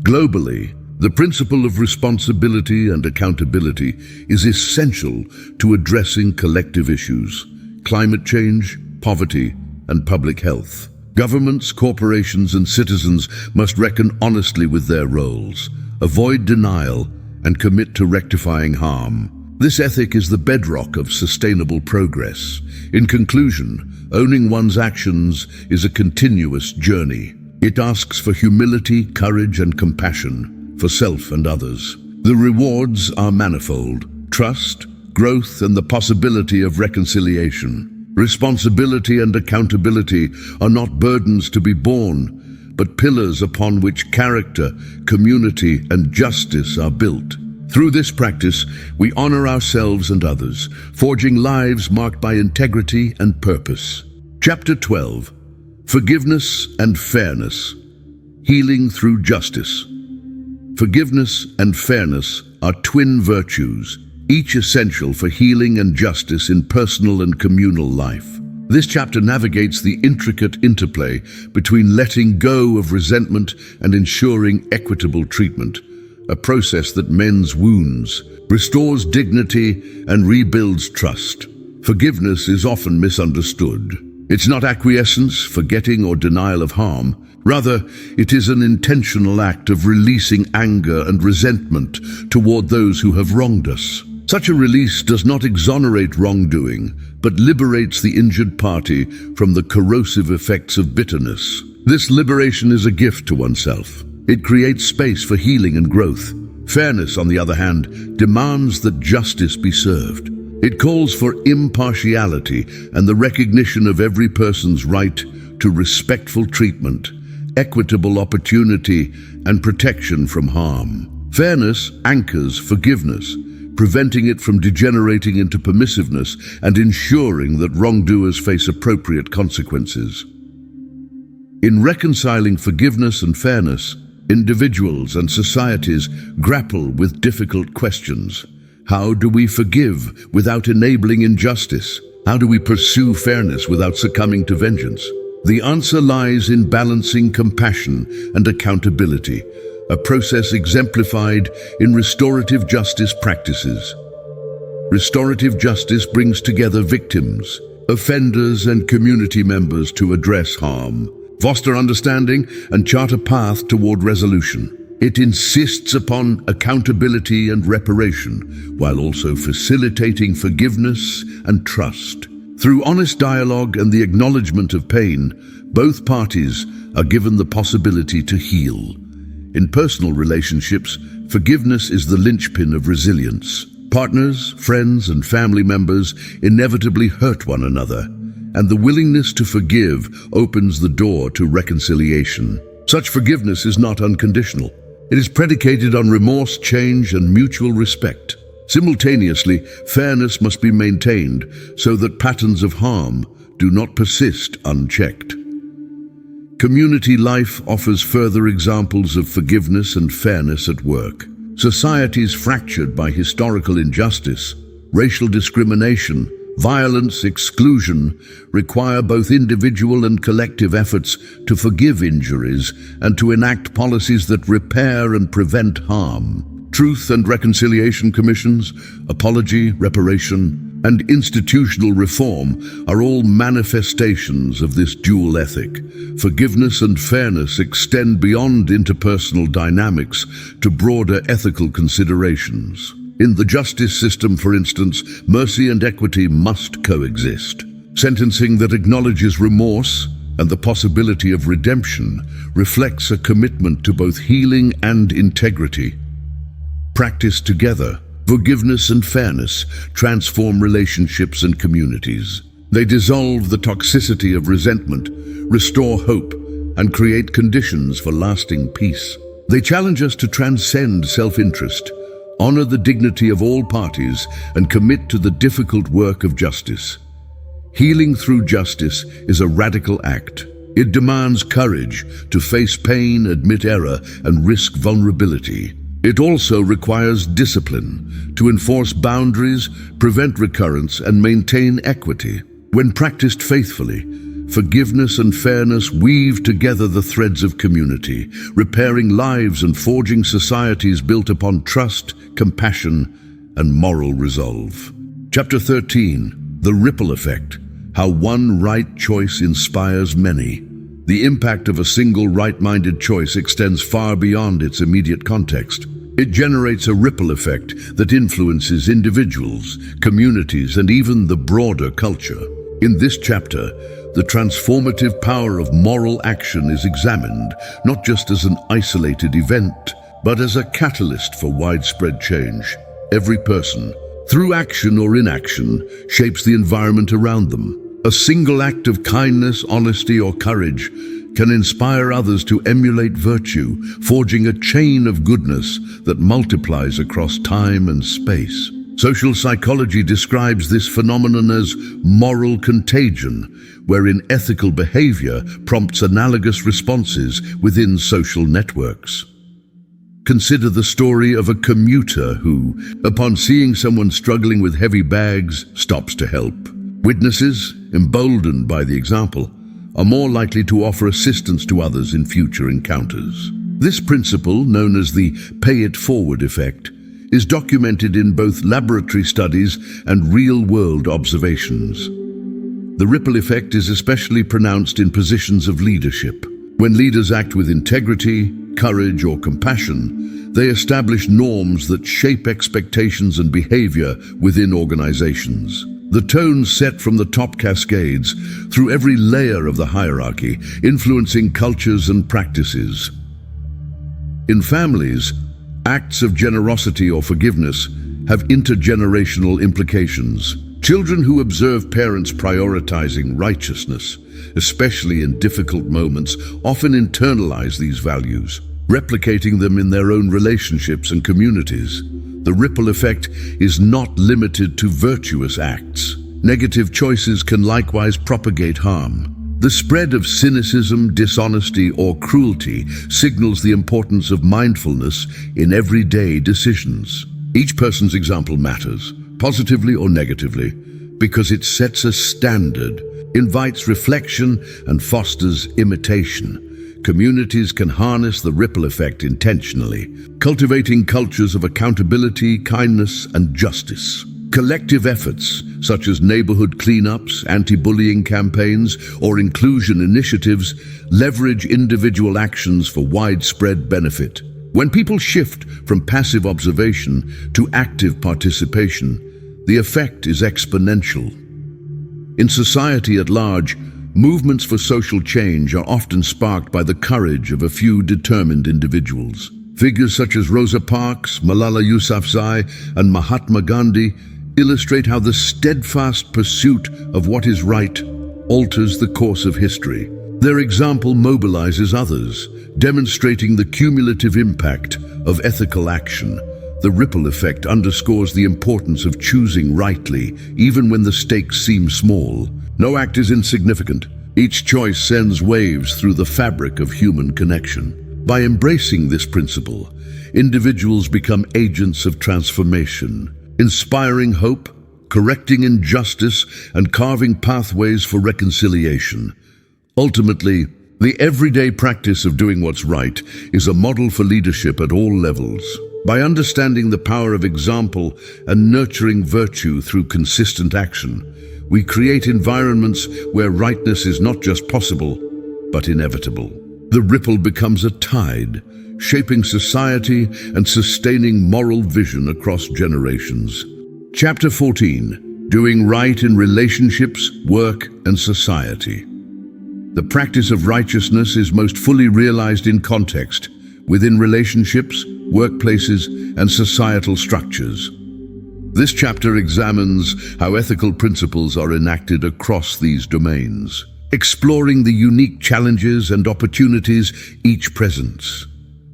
Globally, the principle of responsibility and accountability is essential to addressing collective issues: climate change, poverty, and public health. Governments, corporations, and citizens must reckon honestly with their roles, avoid denial, and commit to rectifying harm. This ethic is the bedrock of sustainable progress. In conclusion, owning one's actions is a continuous journey. It asks for humility, courage, and compassion for self and others. The rewards are manifold: trust, growth, and the possibility of reconciliation. Responsibility and accountability are not burdens to be borne, but pillars upon which character, community, and justice are built. Through this practice, we honor ourselves and others, forging lives marked by integrity and purpose. Chapter 12. Forgiveness and Fairness. Healing through Justice. Forgiveness and fairness are twin virtues, each essential for healing and justice in personal and communal life. This chapter navigates the intricate interplay between letting go of resentment and ensuring equitable treatment, a process that mends wounds, restores dignity, and rebuilds trust. Forgiveness is often misunderstood. It's not acquiescence, forgetting, or denial of harm. Rather, it is an intentional act of releasing anger and resentment toward those who have wronged us. Such a release does not exonerate wrongdoing, but liberates the injured party from the corrosive effects of bitterness. This liberation is a gift to oneself. It creates space for healing and growth. Fairness, on the other hand, demands that justice be served. It calls for impartiality and the recognition of every person's right to respectful treatment, equitable opportunity, and protection from harm. Fairness anchors forgiveness, preventing it from degenerating into permissiveness and ensuring that wrongdoers face appropriate consequences. In reconciling forgiveness and fairness, individuals and societies grapple with difficult questions. How do we forgive without enabling injustice? How do we pursue fairness without succumbing to vengeance? The answer lies in balancing compassion and accountability, a process exemplified in restorative justice practices. Restorative justice brings together victims, offenders, and community members to address harm, foster understanding, and chart a path toward resolution. It insists upon accountability and reparation, while also facilitating forgiveness and trust. Through honest dialogue and the acknowledgement of pain, both parties are given the possibility to heal. In personal relationships, forgiveness is the linchpin of resilience. Partners, friends, and family members inevitably hurt one another, and the willingness to forgive opens the door to reconciliation. Such forgiveness is not unconditional. It is predicated on remorse, change, and mutual respect. Simultaneously, fairness must be maintained so that patterns of harm do not persist unchecked. Community life offers further examples of forgiveness and fairness at work. Societies fractured by historical injustice, racial discrimination, violence, exclusion require both individual and collective efforts to forgive injuries and to enact policies that repair and prevent harm. Truth and reconciliation commissions, apology, reparation, and institutional reform are all manifestations of this dual ethic. Forgiveness and fairness extend beyond interpersonal dynamics to broader ethical considerations. In the justice system, for instance, mercy and equity must coexist. Sentencing that acknowledges remorse and the possibility of redemption reflects a commitment to both healing and integrity. Practiced together, Forgiveness and fairness transform relationships and communities. They dissolve the toxicity of resentment, restore hope, and create conditions for lasting peace. They challenge us to transcend self-interest, honor the dignity of all parties, and commit to the difficult work of justice. Healing through justice is a radical act. It demands courage to face pain, admit error, and risk vulnerability. It also requires discipline to enforce boundaries, prevent recurrence, and maintain equity. When practiced faithfully, forgiveness and fairness weave together the threads of community, repairing lives and forging societies built upon trust, compassion, and moral resolve. Chapter 13, The Ripple Effect: How One Right Choice Inspires Many. The impact of a single right-minded choice extends far beyond its immediate context. It generates a ripple effect that influences individuals, communities, and even the broader culture. In this chapter, the transformative power of moral action is examined not just as an isolated event, but as a catalyst for widespread change. Every person, through action or inaction, shapes the environment around them. A single act of kindness, honesty, or courage can inspire others to emulate virtue, forging a chain of goodness that multiplies across time and space. Social psychology describes this phenomenon as moral contagion, wherein ethical behavior prompts analogous responses within social networks. Consider the story of a commuter who, upon seeing someone struggling with heavy bags, stops to help. Witnesses, emboldened by the example, are more likely to offer assistance to others in future encounters. This principle, known as the pay-it-forward effect, is documented in both laboratory studies and real-world observations. The ripple effect is especially pronounced in positions of leadership. When leaders act with integrity, courage, or compassion, they establish norms that shape expectations and behavior within organizations. The tone set from the top cascades through every layer of the hierarchy, influencing cultures and practices. In families, acts of generosity or forgiveness have intergenerational implications. Children who observe parents prioritizing righteousness, especially in difficult moments, often internalize these values, replicating them in their own relationships and communities. The ripple effect is not limited to virtuous acts. Negative choices can likewise propagate harm. The spread of cynicism, dishonesty, or cruelty signals the importance of mindfulness in everyday decisions. Each person's example matters, positively or negatively, because it sets a standard, invites reflection, and fosters imitation. Communities can harness the ripple effect intentionally, cultivating cultures of accountability, kindness, and justice. Collective efforts, such as neighborhood cleanups, anti-bullying campaigns, or inclusion initiatives, leverage individual actions for widespread benefit. When people shift from passive observation to active participation, the effect is exponential. In society at large, movements for social change are often sparked by the courage of a few determined individuals. Figures such as Rosa Parks, Malala Yousafzai, and Mahatma Gandhi illustrate how the steadfast pursuit of what is right alters the course of history. Their example mobilizes others, demonstrating the cumulative impact of ethical action. The ripple effect underscores the importance of choosing rightly, even when the stakes seem small. No act is insignificant. Each choice sends waves through the fabric of human connection. By embracing this principle, individuals become agents of transformation, inspiring hope, correcting injustice, and carving pathways for reconciliation. Ultimately, the everyday practice of doing what's right is a model for leadership at all levels. By understanding the power of example and nurturing virtue through consistent action, we create environments where rightness is not just possible, but inevitable. The ripple becomes a tide, shaping society and sustaining moral vision across generations. Chapter 14: Doing Right in Relationships, Work, and Society. The practice of righteousness is most fully realized in context, within relationships, workplaces, and societal structures. This chapter examines how ethical principles are enacted across these domains, exploring the unique challenges and opportunities each presents.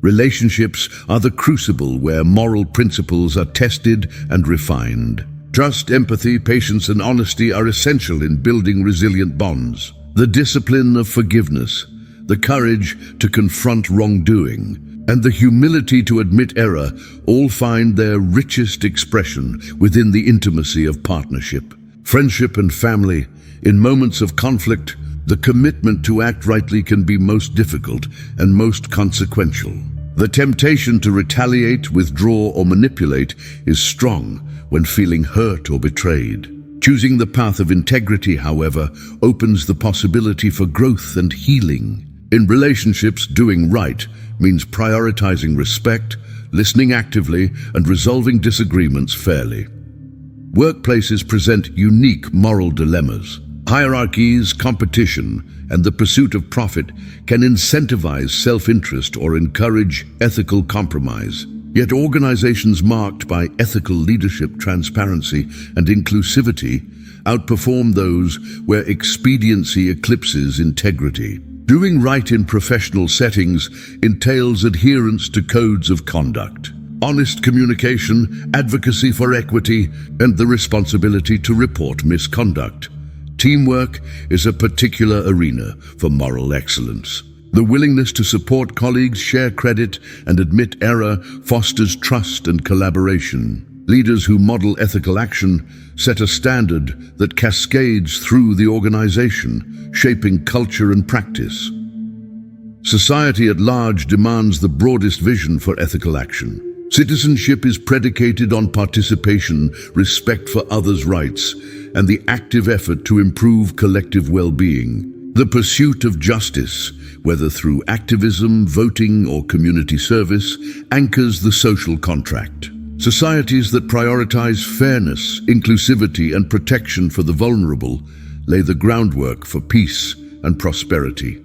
Relationships are the crucible where moral principles are tested and refined. Trust, empathy, patience, and honesty are essential in building resilient bonds. The discipline of forgiveness, the courage to confront wrongdoing, and the humility to admit error all find their richest expression within the intimacy of partnership. Friendship and family, in moments of conflict, the commitment to act rightly can be most difficult and most consequential. The temptation to retaliate, withdraw, or manipulate is strong when feeling hurt or betrayed. Choosing the path of integrity, however, opens the possibility for growth and healing. In relationships, doing right means prioritizing respect, listening actively, and resolving disagreements fairly. Workplaces present unique moral dilemmas. Hierarchies, competition, and the pursuit of profit can incentivize self-interest or encourage ethical compromise. Yet organizations marked by ethical leadership, transparency, and inclusivity outperform those where expediency eclipses integrity. Doing right in professional settings entails adherence to codes of conduct, honest communication, advocacy for equity, and the responsibility to report misconduct. Teamwork is a particular arena for moral excellence. The willingness to support colleagues, share credit, and admit error fosters trust and collaboration. Leaders who model ethical action set a standard that cascades through the organization, shaping culture and practice. Society at large demands the broadest vision for ethical action. Citizenship is predicated on participation, respect for others' rights, and the active effort to improve collective well-being. The pursuit of justice, whether through activism, voting, or community service, anchors the social contract. Societies that prioritize fairness, inclusivity, and protection for the vulnerable lay the groundwork for peace and prosperity.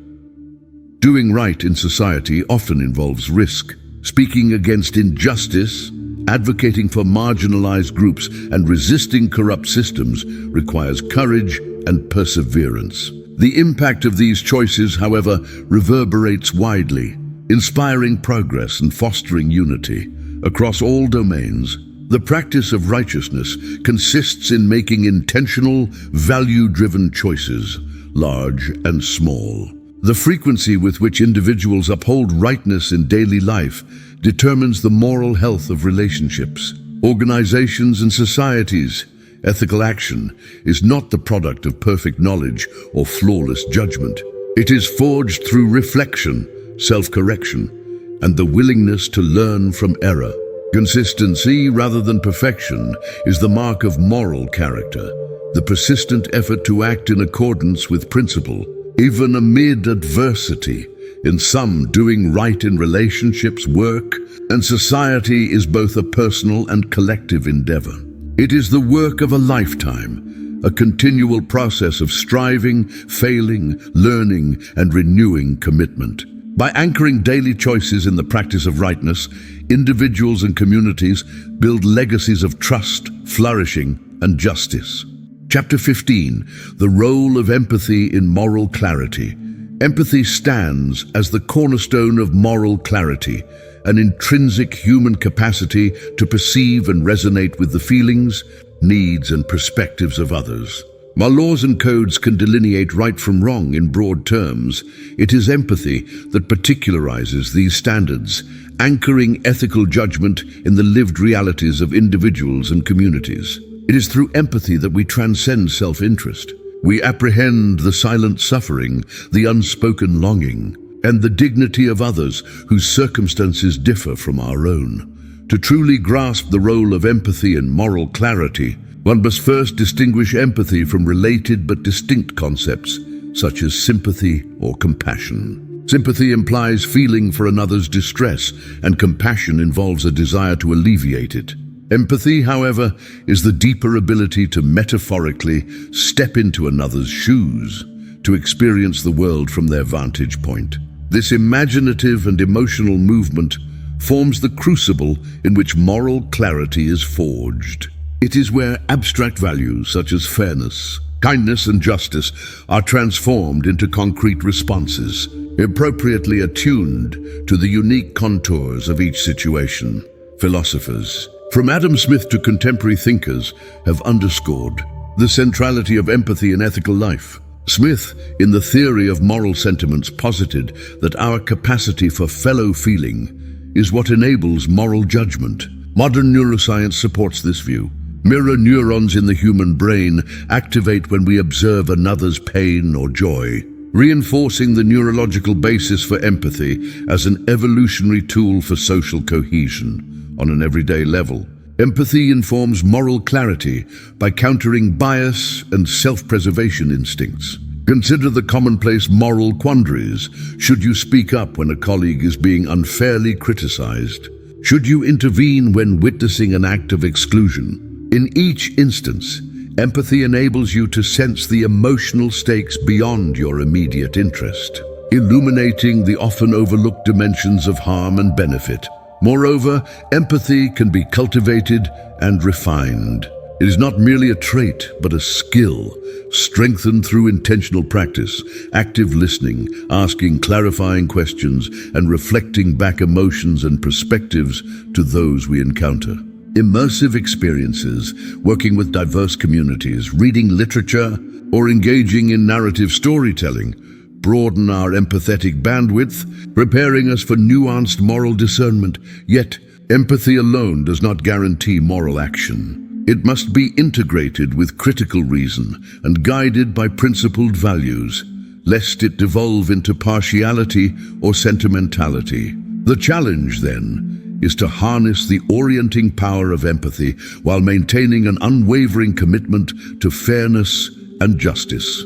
Doing right in society often involves risk. Speaking against injustice, advocating for marginalized groups, and resisting corrupt systems requires courage and perseverance. The impact of these choices, however, reverberates widely, inspiring progress and fostering unity. Across all domains, the practice of righteousness consists in making intentional, value-driven choices, large and small. The frequency with which individuals uphold rightness in daily life determines the moral health of relationships, organizations, and societies. Ethical action is not the product of perfect knowledge or flawless judgment. It is forged through reflection, self-correction, and the willingness to learn from error. Consistency, rather than perfection, is the mark of moral character, the persistent effort to act in accordance with principle, even amid adversity. In sum, doing right in relationships, work, and society is both a personal and collective endeavor. It is the work of a lifetime, a continual process of striving, failing, learning, and renewing commitment. By anchoring daily choices in the practice of rightness, individuals and communities build legacies of trust, flourishing, and justice. Chapter 15, The Role of Empathy in Moral Clarity. Empathy stands as the cornerstone of moral clarity, an intrinsic human capacity to perceive and resonate with the feelings, needs, and perspectives of others. While laws and codes can delineate right from wrong in broad terms, it is empathy that particularizes these standards, anchoring ethical judgment in the lived realities of individuals and communities. It is through empathy that we transcend self-interest. We apprehend the silent suffering, the unspoken longing, and the dignity of others whose circumstances differ from our own. To truly grasp the role of empathy in moral clarity, one must first distinguish empathy from related but distinct concepts, such as sympathy or compassion. Sympathy implies feeling for another's distress, and compassion involves a desire to alleviate it. Empathy, however, is the deeper ability to metaphorically step into another's shoes, to experience the world from their vantage point. This imaginative and emotional movement forms the crucible in which moral clarity is forged. It is where abstract values such as fairness, kindness, and justice are transformed into concrete responses, appropriately attuned to the unique contours of each situation. Philosophers, from Adam Smith to contemporary thinkers, have underscored the centrality of empathy in ethical life. Smith, in the theory of moral sentiments, posited that our capacity for fellow feeling is what enables moral judgment. Modern neuroscience supports this view. Mirror neurons in the human brain activate when we observe another's pain or joy, reinforcing the neurological basis for empathy as an evolutionary tool for social cohesion. On an everyday level, empathy informs moral clarity by countering bias and self-preservation instincts. Consider the commonplace moral quandaries. Should you speak up when a colleague is being unfairly criticized? Should you intervene when witnessing an act of exclusion? In each instance, empathy enables you to sense the emotional stakes beyond your immediate interest, illuminating the often overlooked dimensions of harm and benefit. Moreover, empathy can be cultivated and refined. It is not merely a trait, but a skill, strengthened through intentional practice, active listening, asking clarifying questions, and reflecting back emotions and perspectives to those we encounter. Immersive experiences, working with diverse communities, reading literature, or engaging in narrative storytelling broaden our empathetic bandwidth, preparing us for nuanced moral discernment. Yet, empathy alone does not guarantee moral action. It must be integrated with critical reason and guided by principled values, lest it devolve into partiality or sentimentality. The challenge, then, is to harness the orienting power of empathy while maintaining an unwavering commitment to fairness and justice.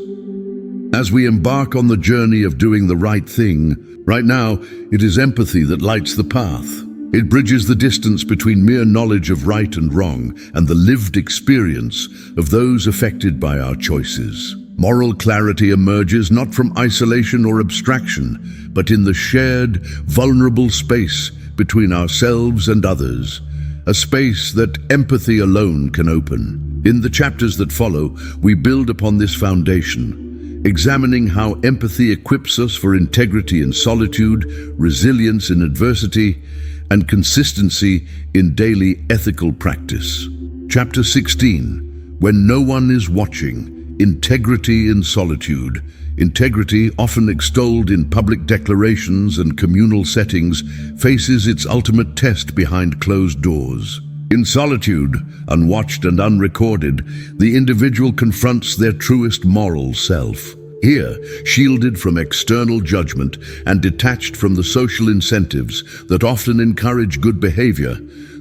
As we embark on the journey of doing the right thing, right now, it is empathy that lights the path. It bridges the distance between mere knowledge of right and wrong and the lived experience of those affected by our choices. Moral clarity emerges not from isolation or abstraction, but in the shared, vulnerable space between ourselves and others, a space that empathy alone can open. In the chapters that follow, we build upon this foundation, examining how empathy equips us for integrity in solitude, resilience in adversity, and consistency in daily ethical practice. Chapter 16, When No One is Watching, Integrity in Solitude. Integrity, often extolled in public declarations and communal settings, faces its ultimate test behind closed doors. In solitude, unwatched and unrecorded, the individual confronts their truest moral self. Here, shielded from external judgment and detached from the social incentives that often encourage good behavior,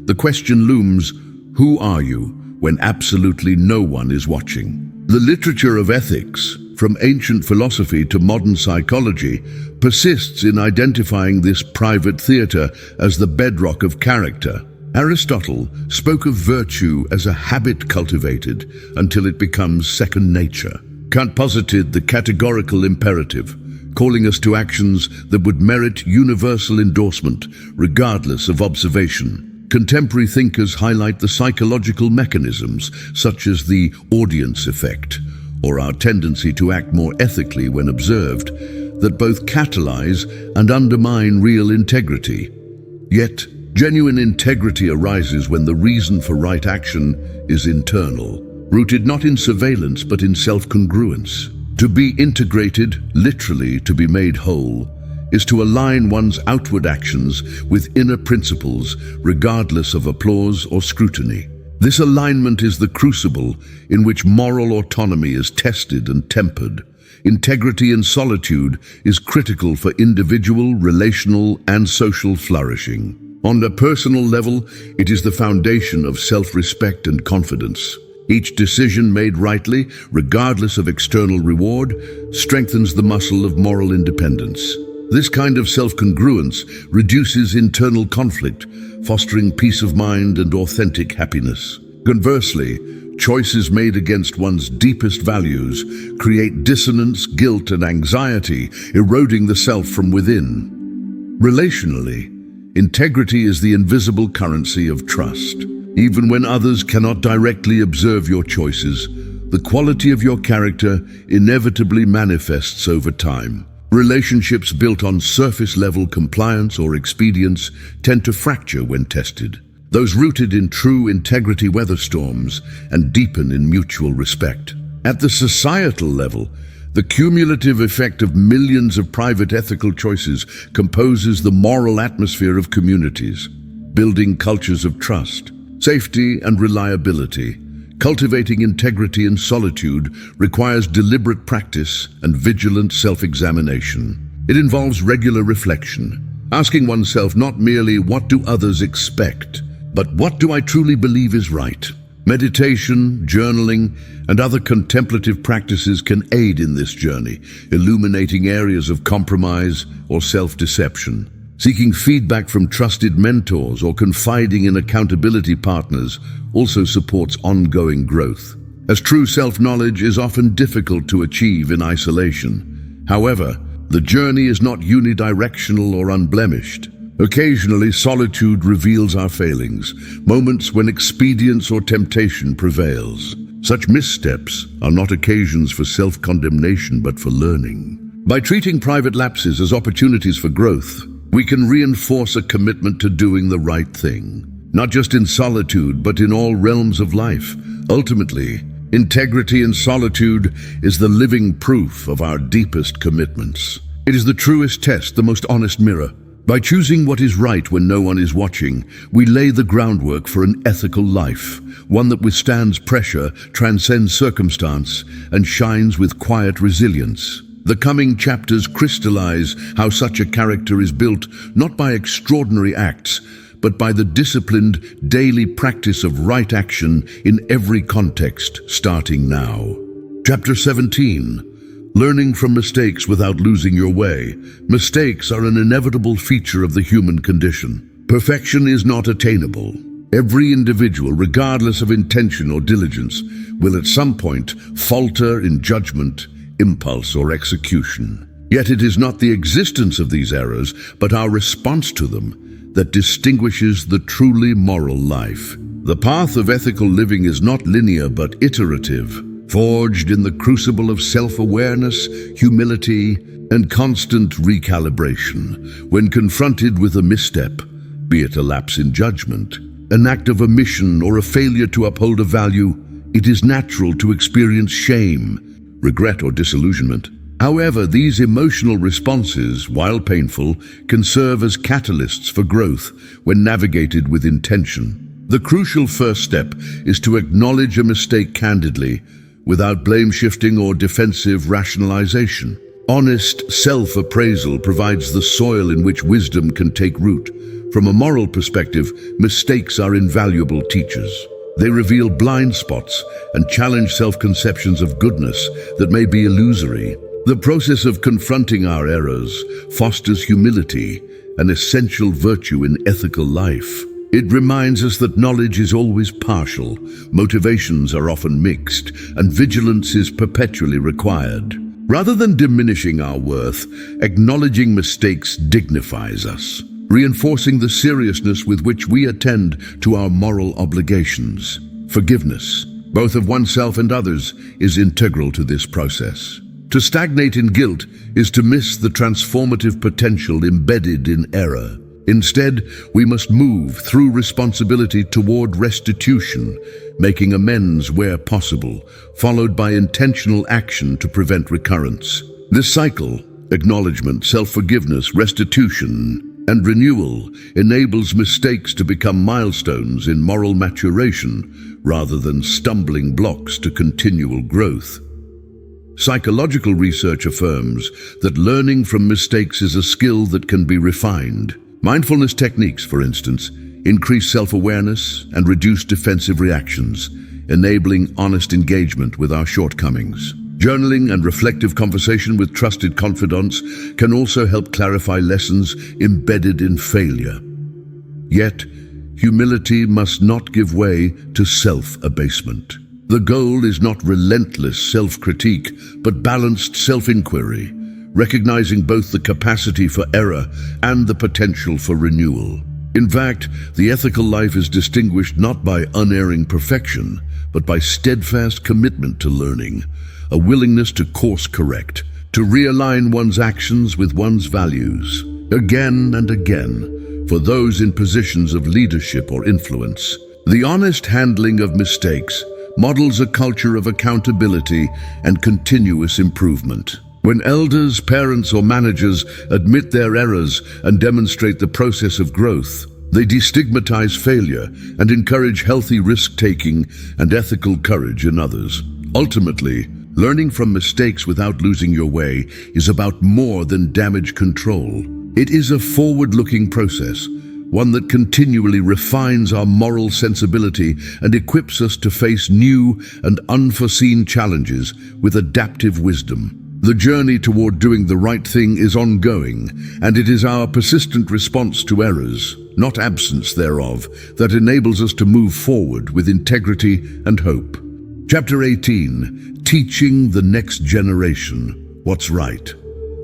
the question looms, who are you when absolutely no one is watching? The literature of ethics, from ancient philosophy to modern psychology, persists in identifying this private theater as the bedrock of character. Aristotle spoke of virtue as a habit cultivated until it becomes second nature. Kant posited the categorical imperative, calling us to actions that would merit universal endorsement, regardless of observation. Contemporary thinkers highlight the psychological mechanisms, such as the audience effect, or our tendency to act more ethically when observed, that both catalyze and undermine real integrity. Yet, genuine integrity arises when the reason for right action is internal, rooted not in surveillance but in self-congruence. To be integrated, literally to be made whole, is to align one's outward actions with inner principles, regardless of applause or scrutiny. This alignment is the crucible in which moral autonomy is tested and tempered. Integrity in solitude is critical for individual, relational, and social flourishing. On a personal level, it is the foundation of self-respect and confidence. Each decision made rightly, regardless of external reward, strengthens the muscle of moral independence. This kind of self-congruence reduces internal conflict, fostering peace of mind and authentic happiness. Conversely, choices made against one's deepest values create dissonance, guilt, and anxiety, eroding the self from within. Relationally, integrity is the invisible currency of trust. Even when others cannot directly observe your choices, the quality of your character inevitably manifests over time. Relationships built on surface-level compliance or expedience tend to fracture when tested. Those rooted in true integrity weather storms and deepen in mutual respect. At the societal level, the cumulative effect of millions of private ethical choices composes the moral atmosphere of communities, building cultures of trust, safety, and reliability. Cultivating integrity in solitude requires deliberate practice and vigilant self-examination. It involves regular reflection, asking oneself not merely what do others expect, but what do I truly believe is right? Meditation, journaling, and other contemplative practices can aid in this journey, illuminating areas of compromise or self-deception. Seeking feedback from trusted mentors or confiding in accountability partners also supports ongoing growth, as true self-knowledge is often difficult to achieve in isolation. However, the journey is not unidirectional or unblemished. Occasionally, solitude reveals our failings, moments when expedience or temptation prevails. Such missteps are not occasions for self-condemnation but for learning. By treating private lapses as opportunities for growth, we can reinforce a commitment to doing the right thing, not just in solitude, but in all realms of life. Ultimately, integrity in solitude is the living proof of our deepest commitments. It is the truest test, the most honest mirror. By choosing what is right when no one is watching, we lay the groundwork for an ethical life, one that withstands pressure, transcends circumstance, and shines with quiet resilience. The coming chapters crystallize how such a character is built not by extraordinary acts, but by the disciplined, daily practice of right action in every context, starting now. Chapter 17. Learning from mistakes without losing your way. Mistakes are an inevitable feature of the human condition. Perfection is not attainable. Every individual, regardless of intention or diligence, will at some point falter in judgment, impulse, or execution. Yet it is not the existence of these errors, but our response to them, that distinguishes the truly moral life. The path of ethical living is not linear but iterative, forged in the crucible of self-awareness, humility, and constant recalibration. When confronted with a misstep, be it a lapse in judgment, an act of omission, or a failure to uphold a value, it is natural to experience shame, regret, or disillusionment. However, these emotional responses, while painful, can serve as catalysts for growth when navigated with intention. The crucial first step is to acknowledge a mistake candidly, without blame-shifting or defensive rationalization. Honest self-appraisal provides the soil in which wisdom can take root. From a moral perspective, mistakes are invaluable teachers. They reveal blind spots and challenge self-conceptions of goodness that may be illusory. The process of confronting our errors fosters humility, an essential virtue in ethical life. It reminds us that knowledge is always partial, motivations are often mixed, and vigilance is perpetually required. Rather than diminishing our worth, acknowledging mistakes dignifies us, reinforcing the seriousness with which we attend to our moral obligations. Forgiveness, both of oneself and others, is integral to this process. To stagnate in guilt is to miss the transformative potential embedded in error. Instead, we must move through responsibility toward restitution, making amends where possible, followed by intentional action to prevent recurrence. This cycle, acknowledgement, self-forgiveness, restitution, and renewal, enables mistakes to become milestones in moral maturation rather than stumbling blocks to continual growth. Psychological research affirms that learning from mistakes is a skill that can be refined. Mindfulness techniques, for instance, increase self-awareness and reduce defensive reactions, enabling honest engagement with our shortcomings. Journaling and reflective conversation with trusted confidants can also help clarify lessons embedded in failure. Yet, humility must not give way to self-abasement. The goal is not relentless self-critique, but balanced self-inquiry, recognizing both the capacity for error and the potential for renewal. In fact, the ethical life is distinguished not by unerring perfection, but by steadfast commitment to learning, a willingness to course correct, to realign one's actions with one's values, again and again, for those in positions of leadership or influence. The honest handling of mistakes models a culture of accountability and continuous improvement. When elders, parents, or managers admit their errors and demonstrate the process of growth, they destigmatize failure and encourage healthy risk-taking and ethical courage in others. Ultimately, learning from mistakes without losing your way is about more than damage control. It is a forward-looking process, one that continually refines our moral sensibility and equips us to face new and unforeseen challenges with adaptive wisdom. The journey toward doing the right thing is ongoing, and it is our persistent response to errors, not absence thereof, that enables us to move forward with integrity and hope. Chapter 18, Teaching the Next Generation What's Right.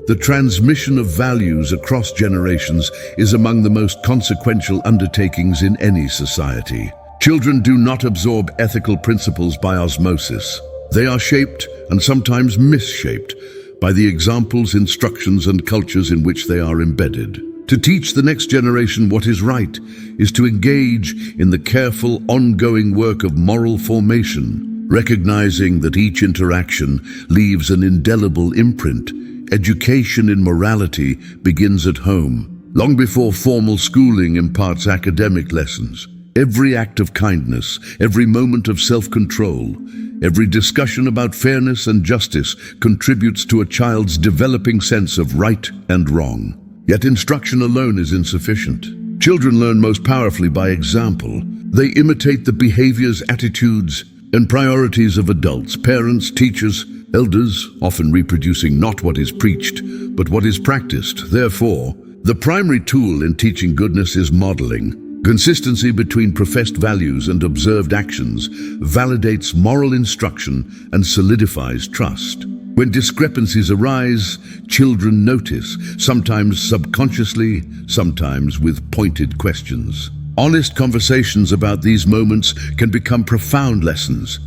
The transmission of values across generations is among the most consequential undertakings in any society. Children do not absorb ethical principles by osmosis. They are shaped and sometimes misshaped by the examples, instructions, and cultures in which they are embedded. To teach the next generation what is right is to engage in the careful, ongoing work of moral formation, recognizing that each interaction leaves an indelible imprint. Education in morality begins at home, long before formal schooling imparts academic lessons. Every act of kindness, every moment of self-control, every discussion about fairness and justice contributes to a child's developing sense of right and wrong. Yet instruction alone is insufficient. Children learn most powerfully by example. They imitate the behaviors, attitudes, and priorities of adults, parents, teachers, elders, often reproducing not what is preached, but what is practiced. Therefore, the primary tool in teaching goodness is modeling. Consistency between professed values and observed actions validates moral instruction and solidifies trust. When discrepancies arise, children notice, sometimes subconsciously, sometimes with pointed questions. Honest conversations about these moments can become profound lessons,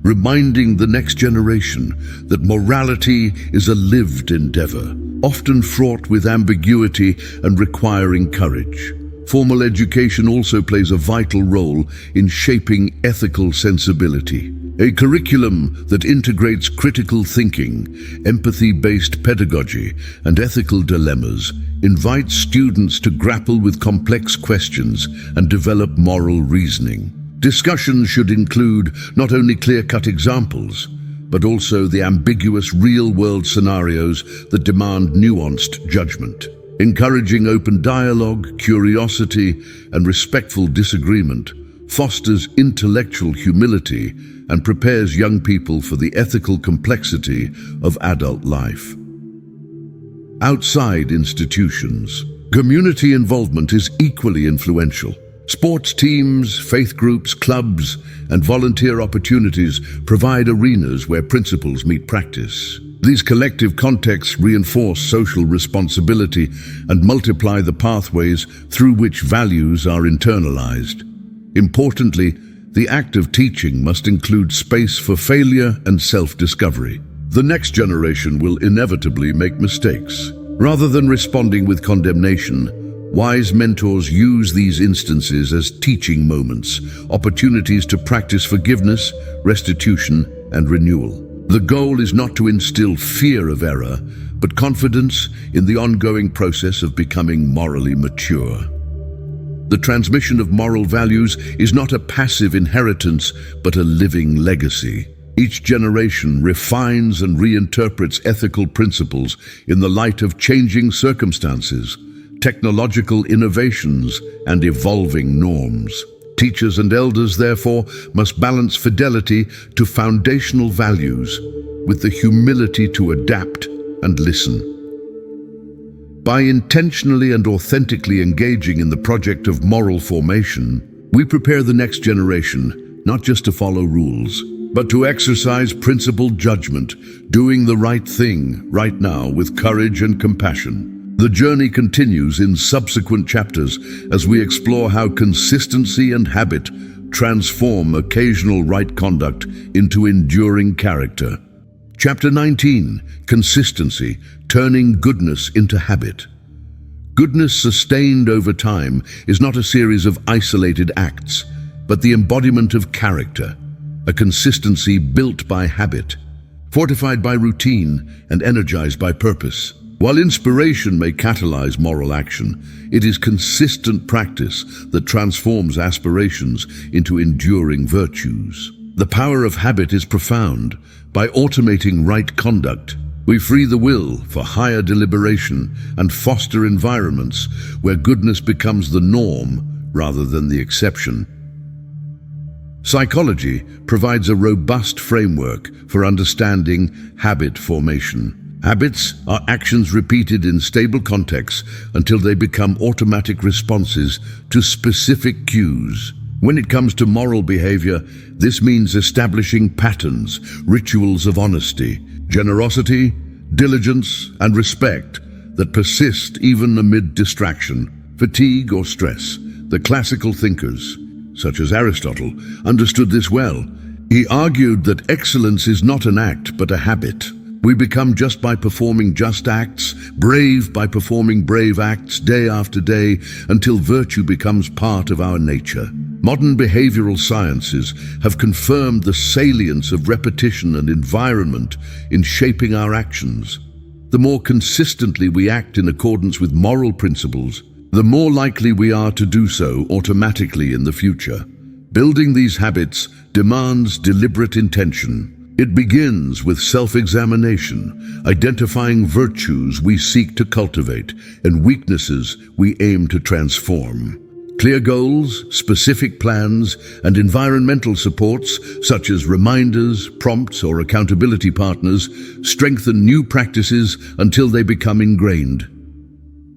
reminding the next generation that morality is a lived endeavor, often fraught with ambiguity and requiring courage. Formal education also plays a vital role in shaping ethical sensibility. A curriculum that integrates critical thinking, empathy-based pedagogy, and ethical dilemmas invites students to grapple with complex questions and develop moral reasoning. Discussions should include not only clear-cut examples, but also the ambiguous real-world scenarios that demand nuanced judgment. Encouraging open dialogue, curiosity, and respectful disagreement fosters intellectual humility and prepares young people for the ethical complexity of adult life. Outside institutions, community involvement is equally influential. Sports teams, faith groups, clubs, and volunteer opportunities provide arenas where principles meet practice. These collective contexts reinforce social responsibility and multiply the pathways through which values are internalized. Importantly, the act of teaching must include space for failure and self-discovery. The next generation will inevitably make mistakes. Rather than responding with condemnation, wise mentors use these instances as teaching moments, opportunities to practice forgiveness, restitution, and renewal. The goal is not to instill fear of error, but confidence in the ongoing process of becoming morally mature. The transmission of moral values is not a passive inheritance, but a living legacy. Each generation refines and reinterprets ethical principles in the light of changing circumstances, technological innovations, and evolving norms. Teachers and elders, therefore, must balance fidelity to foundational values with the humility to adapt and listen. By intentionally and authentically engaging in the project of moral formation, we prepare the next generation not just to follow rules, but to exercise principled judgment, doing the right thing right now with courage and compassion. The journey continues in subsequent chapters as we explore how consistency and habit transform occasional right conduct into enduring character. Chapter 19, Consistency, Turning Goodness into Habit. Goodness sustained over time is not a series of isolated acts, but the embodiment of character, a consistency built by habit, fortified by routine and energized by purpose. While inspiration may catalyze moral action, it is consistent practice that transforms aspirations into enduring virtues. The power of habit is profound. By automating right conduct, we free the will for higher deliberation and foster environments where goodness becomes the norm rather than the exception. Psychology provides a robust framework for understanding habit formation. Habits are actions repeated in stable contexts until they become automatic responses to specific cues. When it comes to moral behavior, this means establishing patterns, rituals of honesty, generosity, diligence, and respect that persist even amid distraction, fatigue, or stress. The classical thinkers, such as Aristotle, understood this well. He argued that excellence is not an act but a habit. We become just by performing just acts, brave by performing brave acts day after day, until virtue becomes part of our nature. Modern behavioral sciences have confirmed the salience of repetition and environment in shaping our actions. The more consistently we act in accordance with moral principles, the more likely we are to do so automatically in the future. Building these habits demands deliberate intention. It begins with self-examination, identifying virtues we seek to cultivate and weaknesses we aim to transform. Clear goals, specific plans, and environmental supports, such as reminders, prompts, or accountability partners, strengthen new practices until they become ingrained.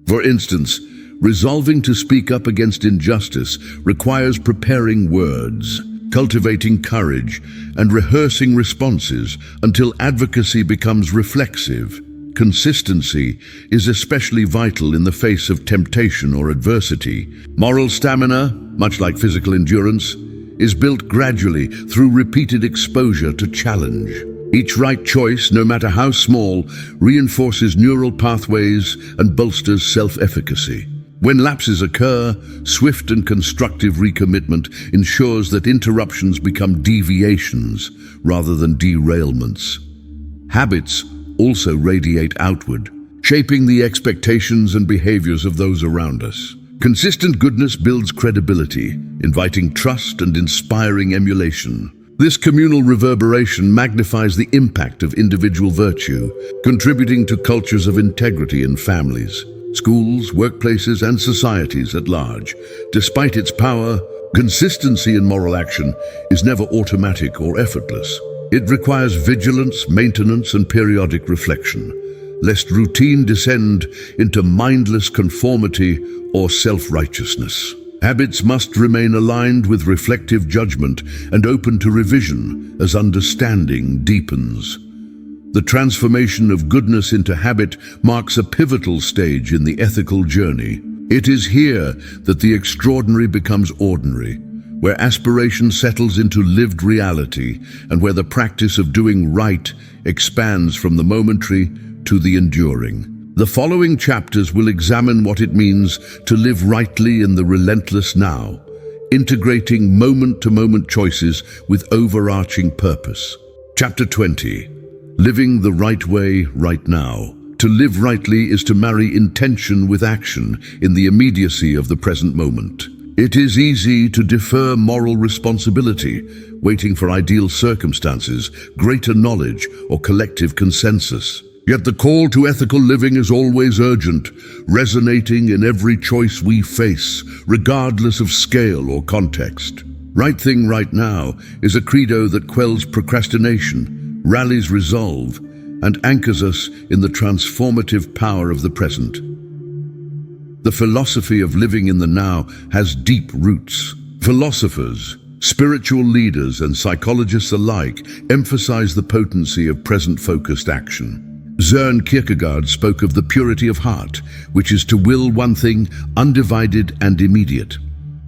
For instance, resolving to speak up against injustice requires preparing words, cultivating courage, and rehearsing responses until advocacy becomes reflexive. Consistency is especially vital in the face of temptation or adversity. Moral stamina, much like physical endurance, is built gradually through repeated exposure to challenge. Each right choice, no matter how small, reinforces neural pathways and bolsters self-efficacy. When lapses occur, swift and constructive recommitment ensures that interruptions become deviations rather than derailments. Habits also radiate outward, shaping the expectations and behaviors of those around us. Consistent goodness builds credibility, inviting trust and inspiring emulation. This communal reverberation magnifies the impact of individual virtue, contributing to cultures of integrity in families, schools, workplaces, and societies at large. Despite its power, consistency in moral action is never automatic or effortless. It requires vigilance, maintenance, and periodic reflection, lest routine descend into mindless conformity or self-righteousness. Habits must remain aligned with reflective judgment and open to revision as understanding deepens. The transformation of goodness into habit marks a pivotal stage in the ethical journey. It is here that the extraordinary becomes ordinary, where aspiration settles into lived reality, and where the practice of doing right expands from the momentary to the enduring. The following chapters will examine what it means to live rightly in the relentless now, integrating moment-to-moment choices with overarching purpose. Chapter 20. Living the right way, right now. To live rightly is to marry intention with action in the immediacy of the present moment. It is easy to defer moral responsibility, waiting for ideal circumstances, greater knowledge, or collective consensus. Yet the call to ethical living is always urgent, resonating in every choice we face, regardless of scale or context. Right thing right now is a credo that quells procrastination, rallies resolve, and anchors us in the transformative power of the present. The philosophy of living in the now has deep roots. Philosophers, spiritual leaders, and psychologists alike emphasize the potency of present-focused action. Søren Kierkegaard spoke of the purity of heart, which is to will one thing undivided and immediate.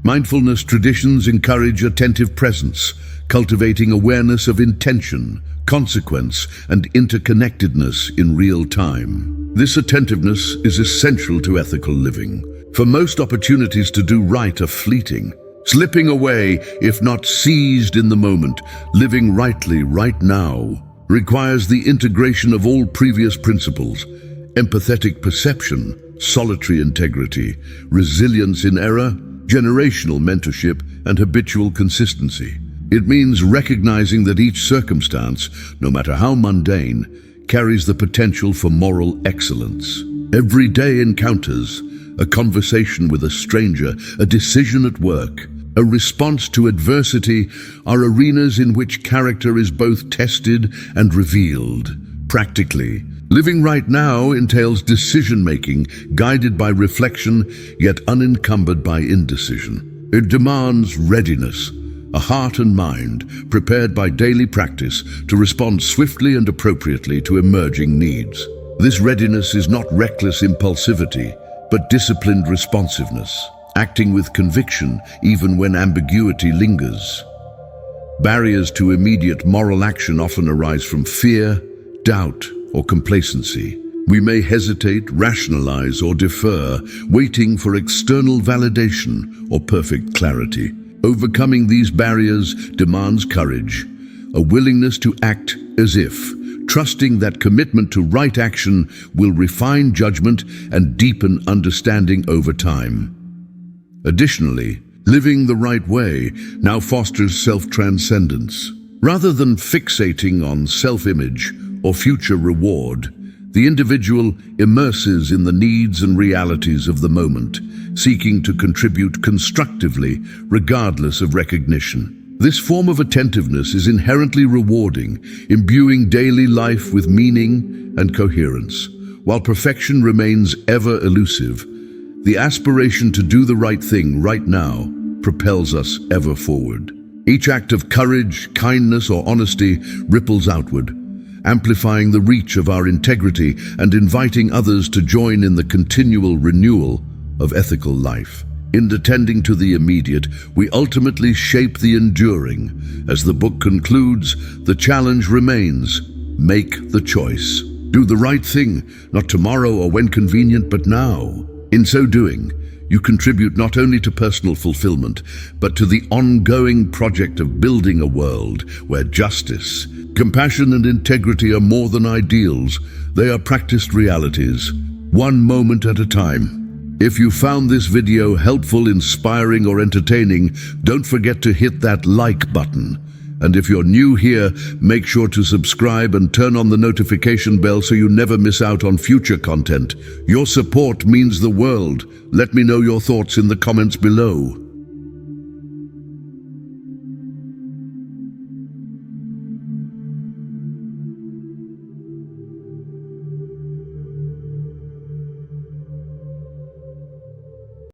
Mindfulness traditions encourage attentive presence, cultivating awareness of intention, consequence, and interconnectedness in real time. This attentiveness is essential to ethical living, for most opportunities to do right are fleeting. Slipping away, if not seized in the moment, living rightly right now, requires the integration of all previous principles: empathetic perception, solitary integrity, resilience in error, generational mentorship, and habitual consistency. It means recognizing that each circumstance, no matter how mundane, carries the potential for moral excellence. Everyday encounters, a conversation with a stranger, a decision at work, a response to adversity, are arenas in which character is both tested and revealed. Practically, living right now entails decision-making guided by reflection, yet unencumbered by indecision. It demands readiness, a heart and mind prepared by daily practice to respond swiftly and appropriately to emerging needs. This readiness is not reckless impulsivity, but disciplined responsiveness, acting with conviction even when ambiguity lingers. Barriers to immediate moral action often arise from fear, doubt, or complacency. We may hesitate, rationalize, or defer, waiting for external validation or perfect clarity. Overcoming these barriers demands courage, a willingness to act as if, trusting that commitment to right action will refine judgment and deepen understanding over time. Additionally, living the right way now fosters self-transcendence. Rather than fixating on self-image or future reward, the individual immerses in the needs and realities of the moment, seeking to contribute constructively regardless of recognition. This form of attentiveness is inherently rewarding, imbuing daily life with meaning and coherence. While perfection remains ever elusive, the aspiration to do the right thing right now propels us ever forward. Each act of courage, kindness, or honesty ripples outward, amplifying the reach of our integrity and inviting others to join in the continual renewal of ethical life. In attending to the immediate, we ultimately shape the enduring. As the book concludes, the challenge remains: make the choice. Do the right thing, not tomorrow or when convenient, but now. In so doing, you contribute not only to personal fulfillment, but to the ongoing project of building a world where justice, compassion, and integrity are more than ideals. They are practiced realities, one moment at a time. If you found this video helpful, inspiring, or entertaining, don't forget to hit that like button. And if you're new here, make sure to subscribe and turn on the notification bell so you never miss out on future content. Your support means the world. Let me know your thoughts in the comments below.